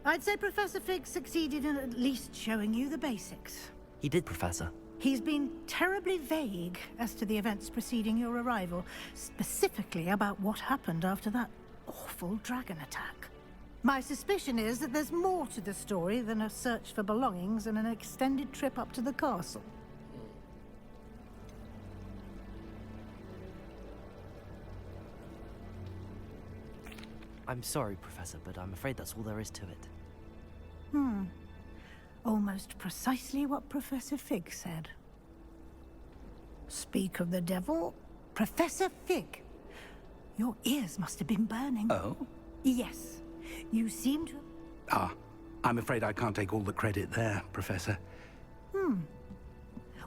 I'd say Professor Fig succeeded in at least showing you the basics. He did, Professor. He's been terribly vague as to the events preceding your arrival, specifically about what happened after that awful dragon attack. My suspicion is that there's more to the story than a search for belongings and an extended trip up to the castle. I'm sorry, Professor, but I'm afraid that's all there is to it. Almost precisely what Professor Fig said. Speak of the devil, Professor Fig. Your ears must have been burning. Oh? Yes. You seem to... Ah, I'm afraid I can't take all the credit there, Professor. Well,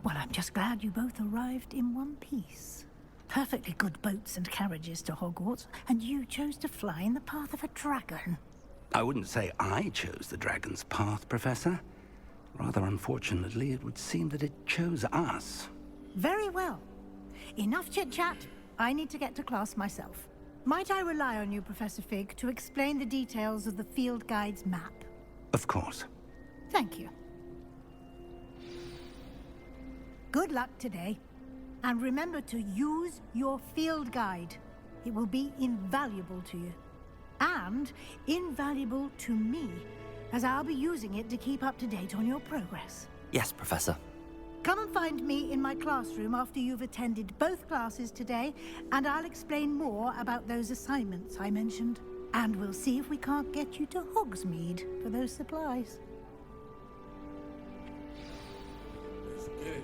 I'm just glad you both arrived in one piece. Perfectly good boats and carriages to Hogwarts, and you chose to fly in the path of a dragon. I wouldn't say I chose the dragon's path, Professor. Rather unfortunately, it would seem that it chose us. Very well. Enough chit-chat. I need to get to class myself. Might I rely on you, Professor Fig, to explain the details of the field guide's map? Of course. Thank you. Good luck today. And remember to use your field guide. It will be invaluable to you. And invaluable to me, as I'll be using it to keep up to date on your progress. Yes, Professor. Come and find me in my classroom after you've attended both classes today, and I'll explain more about those assignments I mentioned. And we'll see if we can't get you to Hogsmeade for those supplies. Let's get it.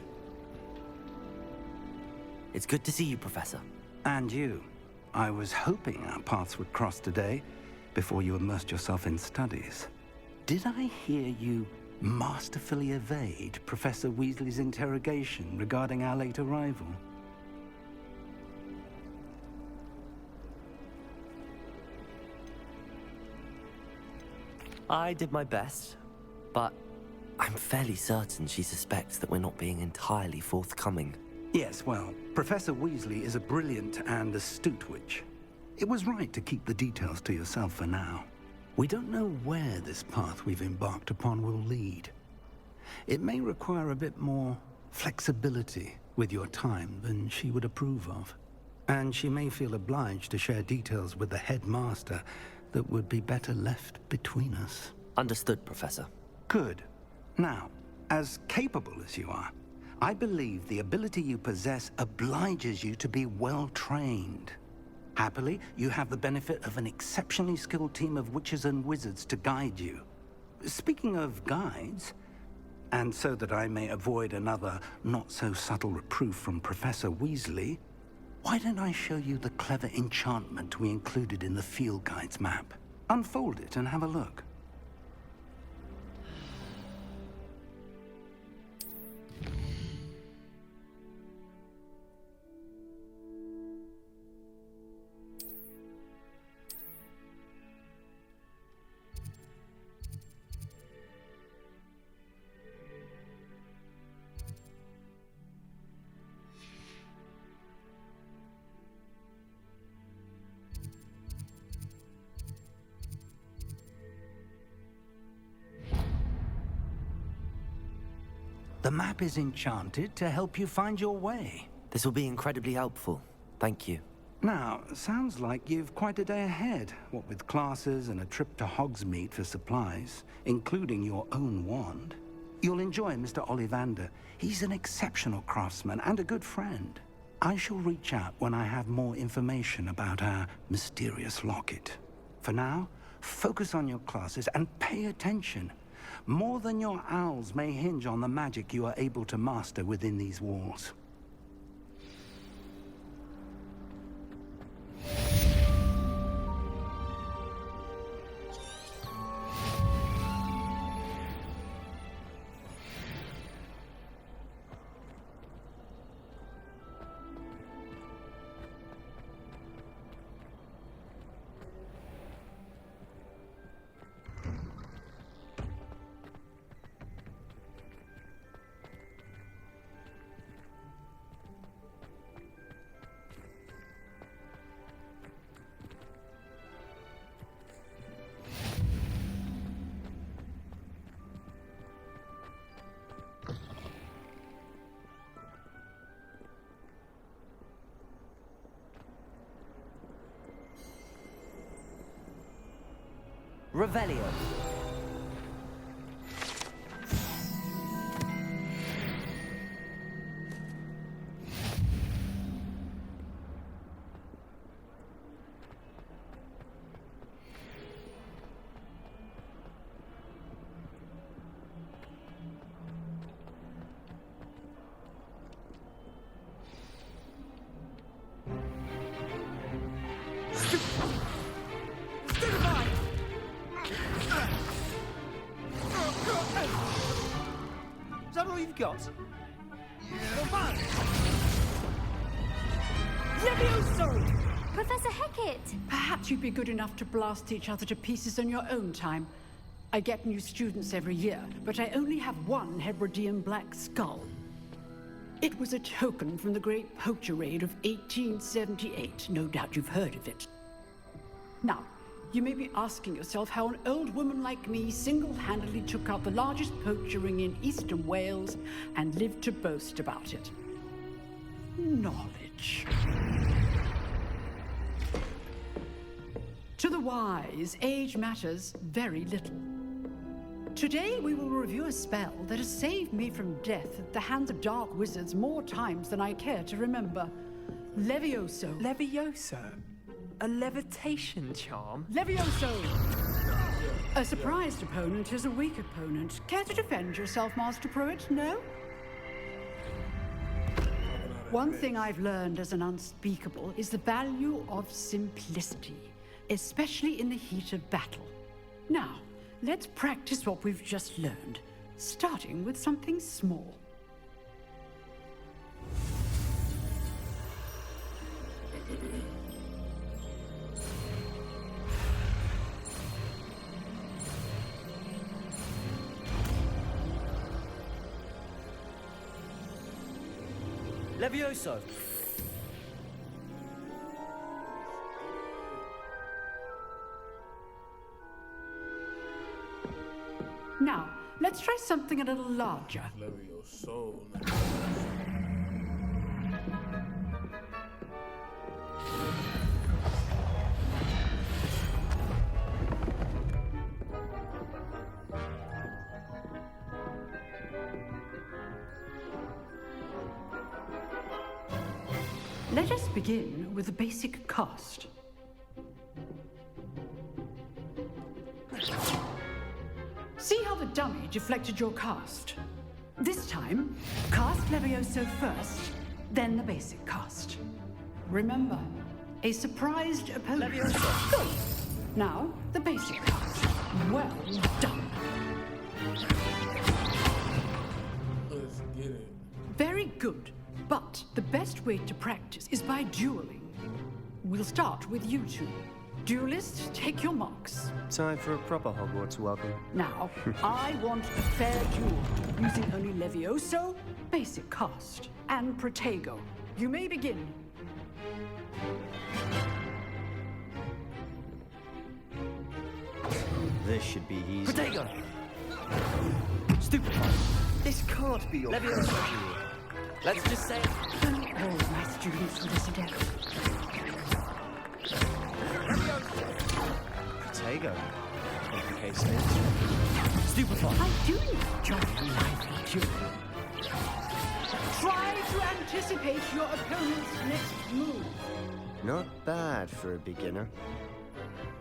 It's good to see you, Professor. And you. I was hoping our paths would cross today, before you immersed yourself in studies. Did I hear you masterfully evade Professor Weasley's interrogation regarding our late arrival? I did my best, but I'm fairly certain she suspects that we're not being entirely forthcoming. Yes, well, Professor Weasley is a brilliant and astute witch. It was right to keep the details to yourself for now. We don't know where this path we've embarked upon will lead. It may require a bit more flexibility with your time than she would approve of. And she may feel obliged to share details with the headmaster that would be better left between us. Understood, Professor. Good. Now, as capable as you are, I believe the ability you possess obliges you to be well-trained. Happily, you have the benefit of an exceptionally skilled team of witches and wizards to guide you. Speaking of guides, and so that I may avoid another not-so-subtle reproof from Professor Weasley, why don't I show you the clever enchantment we included in the field guide's map? Unfold it and have a look. The map is enchanted to help you find your way. This will be incredibly helpful. Thank you. Now, sounds like you've quite a day ahead, what with classes and a trip to Hogsmeade for supplies, including your own wand. You'll enjoy Mr. Ollivander. He's an exceptional craftsman and a good friend. I shall reach out when I have more information about our mysterious locket. For now, focus on your classes and pay attention. More than your owls may hinge on the magic you are able to master within these walls. Revelio. Is that all you've got? Levioso! Professor Hecat! Perhaps you'd be good enough to blast each other to pieces on your own time. I get new students every year, but I only have one Hebridean black skull. It was a token from the Great Poacher Raid of 1878. No doubt you've heard of it. Now, you may be asking yourself how an old woman like me single-handedly took out the largest poacher ring in eastern Wales and lived to boast about it. Knowledge. To the wise, age matters very little. Today we will review a spell that has saved me from death at the hands of dark wizards more times than I care to remember. Levioso. Levioso? A levitation charm? Levioso! A surprised opponent is a weak opponent. Care to defend yourself, Master Pruitt? No? One thing I've learned as an unspeakable is the value of simplicity, especially in the heat of battle. Now, let's practice what we've just learned, starting with something small. Levioso. Now, let's try something a little larger. Levioso. Let us begin with the basic cast. See how the dummy deflected your cast? This time, cast Levioso first, then the basic cast. Remember, a surprised opponent. Levioso. Good. Now, the basic cast. Well done. Let's get it. Very good. But the best way to practice is by dueling. We'll start with you two. Duelists, take your marks. Time for a proper Hogwarts welcome. Now, I want a fair duel, using only Levioso, basic cast, and Protego. You may begin. This should be easy. Protego! Stupid. This can't be your Levioso. Let's just say... All my students with this adept. Protego. What the case is. Stupefy. I do enjoy a lively duel. Try to anticipate your opponent's next move. Not bad for a beginner.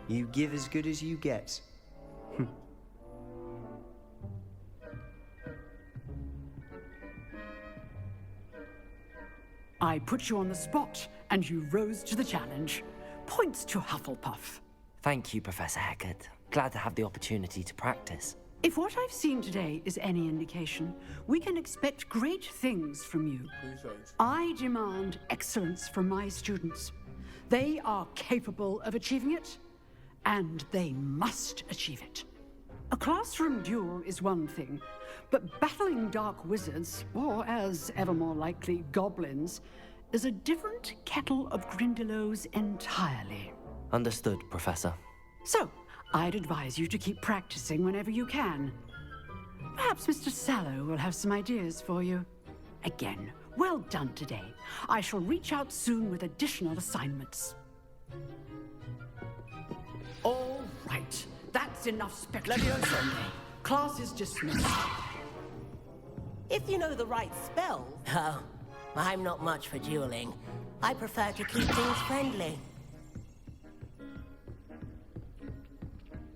You give as good as you get. I put you on the spot, and you rose to the challenge. Points to Hufflepuff. Thank you, Professor Hecat. Glad to have the opportunity to practice. If what I've seen today is any indication, we can expect great things from you. I demand excellence from my students. They are capable of achieving it, and they must achieve it. A classroom duel is one thing, but battling dark wizards, or as ever more likely, goblins, is a different kettle of Grindylows entirely. Understood, Professor. So, I'd advise you to keep practicing whenever you can. Perhaps Mr. Sallow will have some ideas for you. Again, well done today. I shall reach out soon with additional assignments. All right. That's enough spectacle. Class is dismissed. If you know the right spell... Oh, I'm not much for dueling. I prefer to keep things friendly.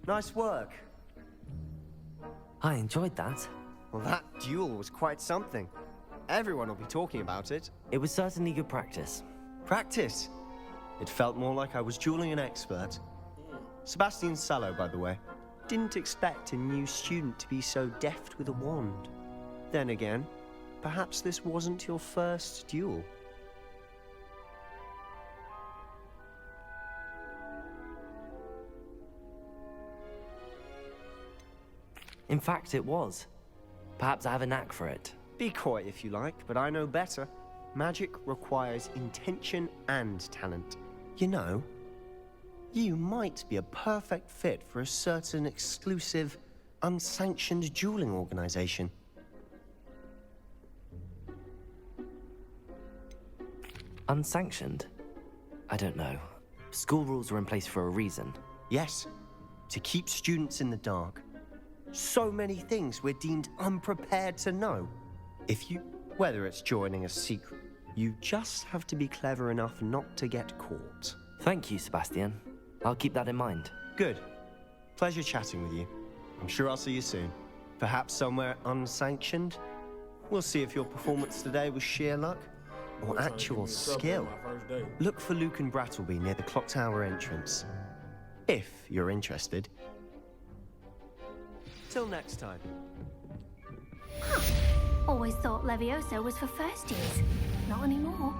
Nice work. I enjoyed that. Well, that duel was quite something. Everyone will be talking about it. It was certainly good practice. Practice? It felt more like I was dueling an expert. Sebastian Sallow, by the way. Didn't expect a new student to be so deft with a wand. Then again, perhaps this wasn't your first duel. In fact, it was. Perhaps I have a knack for it. Be coy if you like, but I know better. Magic requires intention and talent. You know, you might be a perfect fit for a certain exclusive, unsanctioned dueling organization. Unsanctioned? I don't know. School rules are in place for a reason. Yes, to keep students in the dark. So many things we're deemed unprepared to know. Whether it's joining a secret, you just have to be clever enough not to get caught. Thank you, Sebastian. I'll keep that in mind. Good. Pleasure chatting with you. I'm sure I'll see you soon. Perhaps somewhere unsanctioned? We'll see if your performance today was sheer luck or actual skill. Look for Luke and Brattleby near the clock tower entrance. If you're interested. Till next time. Always thought Levioso was for first years. Not anymore.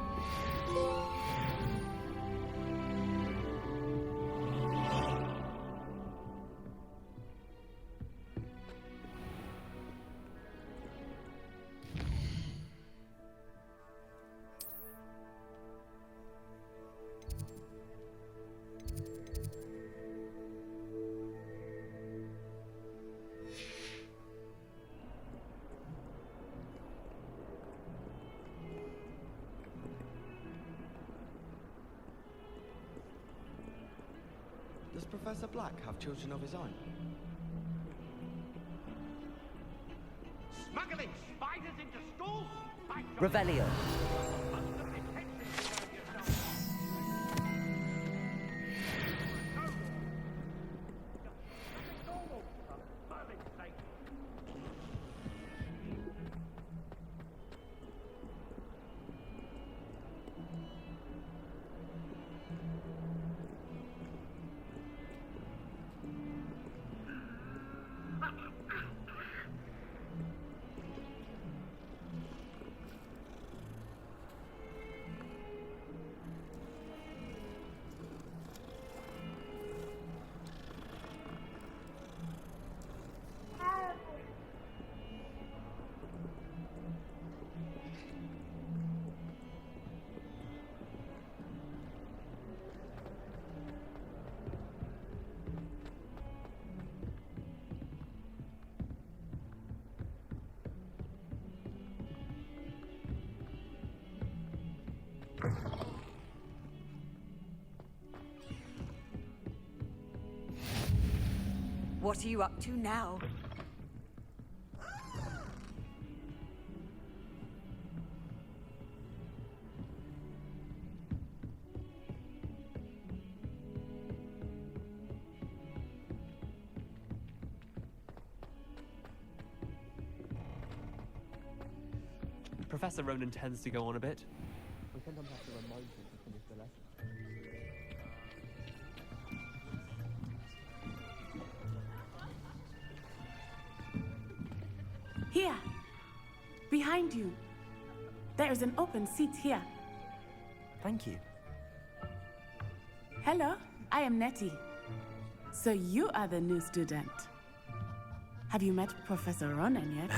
Does Professor Black have children of his own? Smuggling spiders into schools? Revelio. What are you up to now? Professor Ronan tends to go on a bit. We sometimes have to remind him to finish the lesson. Here! Behind you. There is an open seat here. Thank you. Hello, I am Nettie. So you are the new student. Have you met Professor Ronan yet?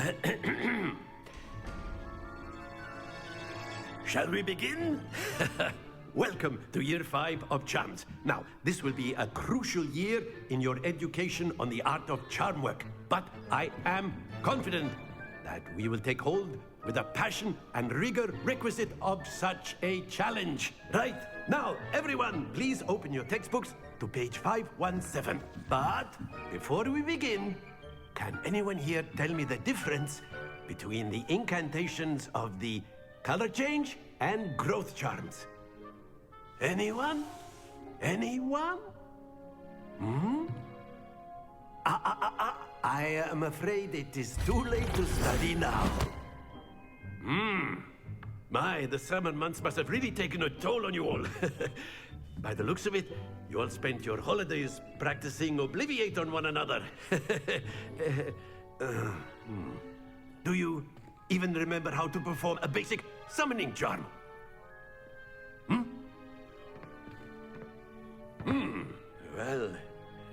Shall we begin? Welcome to Year 5 of Charms. Now, this will be a crucial year in your education on the art of charm work. But I am confident that we will take hold with the passion and rigor requisite of such a challenge. Right, now, everyone, please open your textbooks to page 517. But before we begin, can anyone here tell me the difference between the incantations of the color change and growth charms? Anyone? Anyone? I am afraid it is too late to study now. My, the summer months must have really taken a toll on you all. By the looks of it, you all spent your holidays practicing Obliviate on one another. Do you even remember how to perform a basic summoning charm? Well,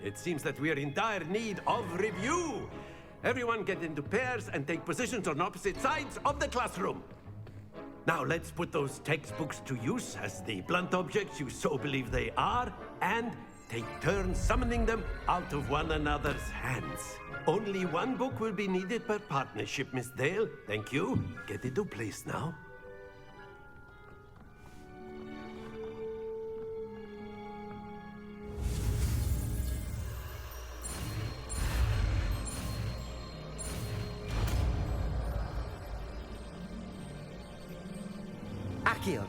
it seems that we are in dire need of review. Everyone get into pairs and take positions on opposite sides of the classroom. Now let's put those textbooks to use as the blunt objects you so believe they are, and take turns summoning them out of one another's hands. Only one book will be needed per partnership, Miss Dale. Thank you. Get into place now. Akio.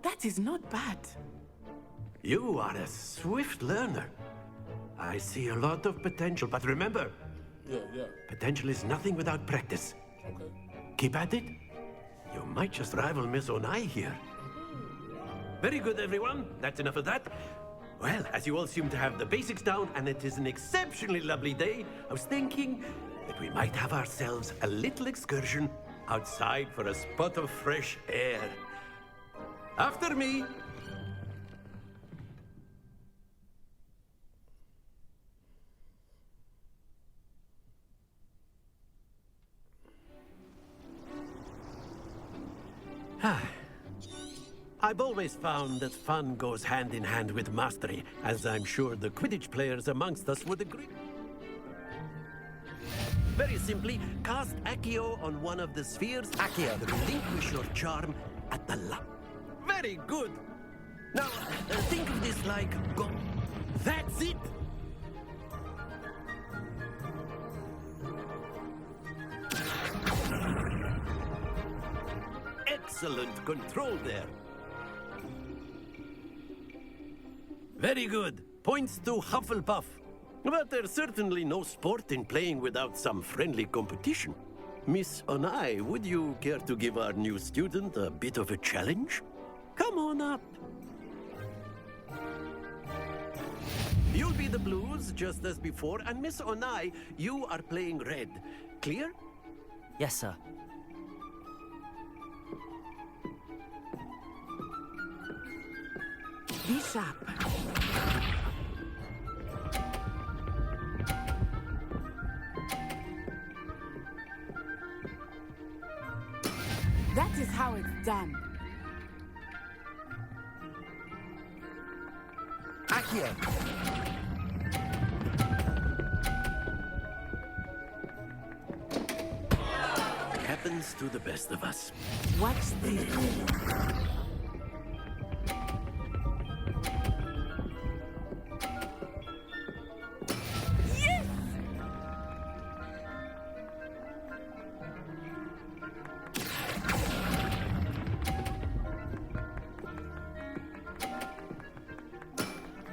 That is not bad. You are a swift learner. I see a lot of potential, but remember, potential is nothing without practice. Okay. Keep at it. You might just rival Miss Onai here. Very good, everyone. That's enough of that. Well, as you all seem to have the basics down, and it is an exceptionally lovely day, I was thinking that we might have ourselves a little excursion outside for a spot of fresh air. After me. I've always found that fun goes hand in hand with mastery, as I'm sure the Quidditch players amongst us would agree. Very simply, cast Accio on one of the spheres. Accio, relinquish your charm at the Very good! Now, think of this like go. That's it! Excellent control there. Very good. Points to Hufflepuff. But there's certainly no sport in playing without some friendly competition. Miss Onai, would you care to give our new student a bit of a challenge? Come on up. You'll be the blues, just as before, and Miss Onai, you are playing red. Clear? Yes, sir. Be sharp. That is how it's done. Accio. Happens happens to the best of us. Watch this. Yes!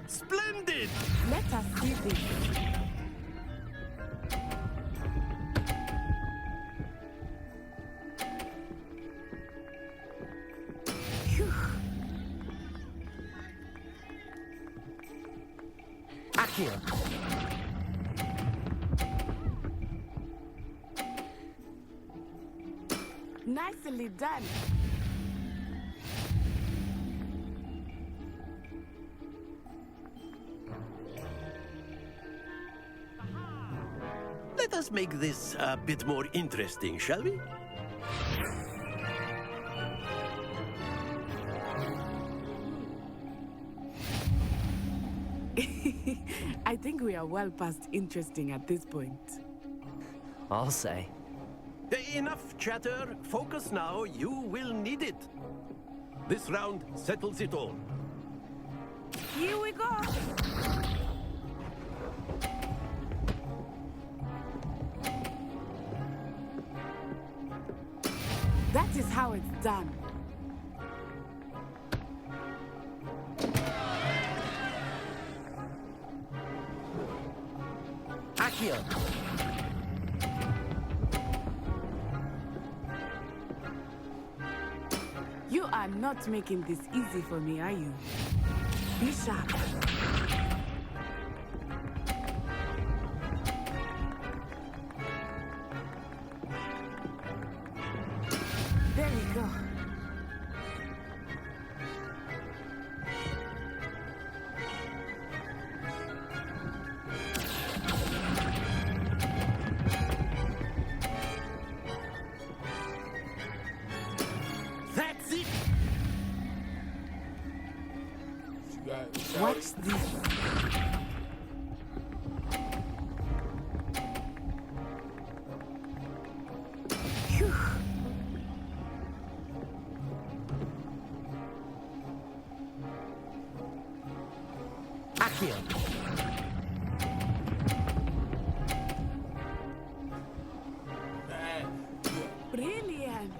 Splendid! Let us see this. Phew. Accio. Nicely done. Let us make this a bit more interesting, shall we? I think we are well past interesting at this point. I'll say. Enough chatter. Focus now. You will need it. This round settles it all. Here we go. That is how it's done. Accio. You are not making this easy for me, are you? Be sharp. There we go. That's it. Watch this. Phew. Accio. Brilliant.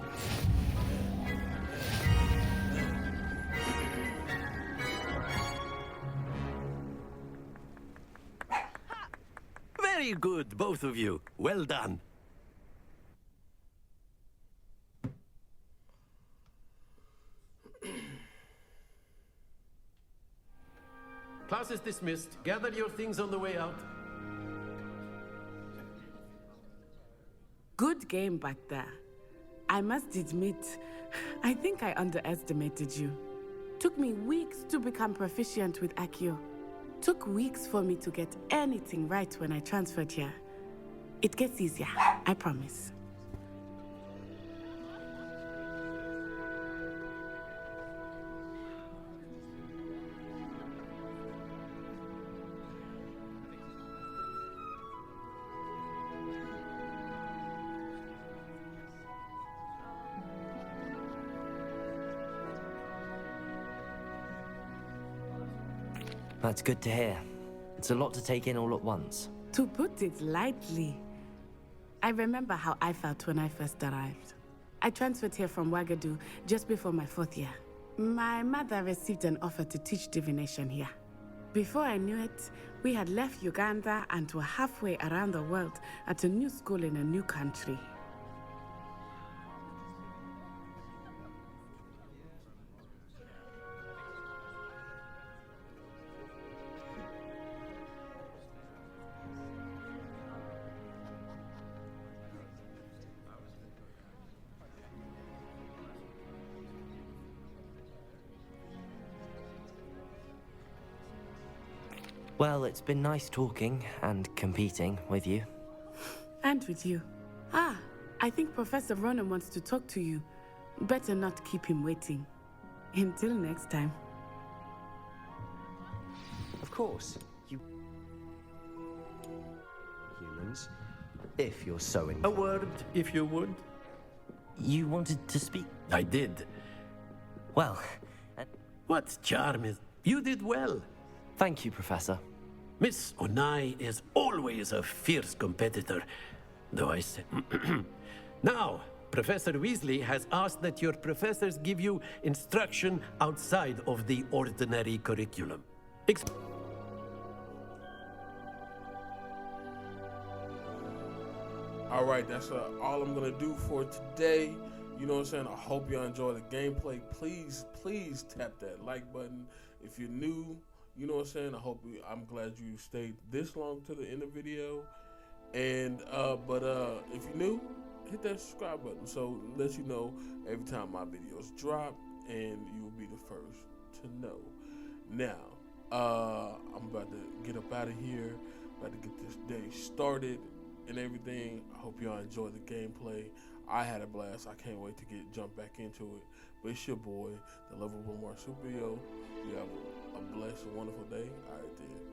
Very good, both of you. Well done. Class is dismissed. Gather your things on the way out. Good game back there. I must admit, I think I underestimated you. Took me weeks to become proficient with Accio. Took weeks for me to get anything right when I transferred here. It gets easier, I promise. That's good to hear. It's a lot to take in all at once. To put it lightly, I remember how I felt when I first arrived. I transferred here from Ouagadougou just before my 4th year. My mother received an offer to teach divination here. Before I knew it, we had left Uganda and were halfway around the world at a new school in a new country. Well, it's been nice talking and competing with you. And with you. Ah, I think Professor Ronan wants to talk to you. Better not keep him waiting. Until next time. Of course, you humans, if you're so A word, if you would. You wanted to speak? I did. Well... What charm is... You did well. Thank you, Professor. Miss Onai is always a fierce competitor, though I said... Now, Professor Weasley has asked that your professors give you instruction outside of the ordinary curriculum. All right, that's all I'm gonna do for today. You know what I'm saying? I hope y'all enjoy the gameplay. Please tap that like button. If you're new, you know what I'm saying? I'm glad you stayed this long to the end of the video. And if you're new, hit that subscribe button so it lets you know every time my videos drop, and you will be the first to know. Now, I'm about to get up out of here, about to get this day started and everything. I hope y'all enjoy the gameplay. I had a blast. I can't wait to jump back into it. But it's your boy, the Lovable Marsupial. You have a blessed, wonderful day. All right, then.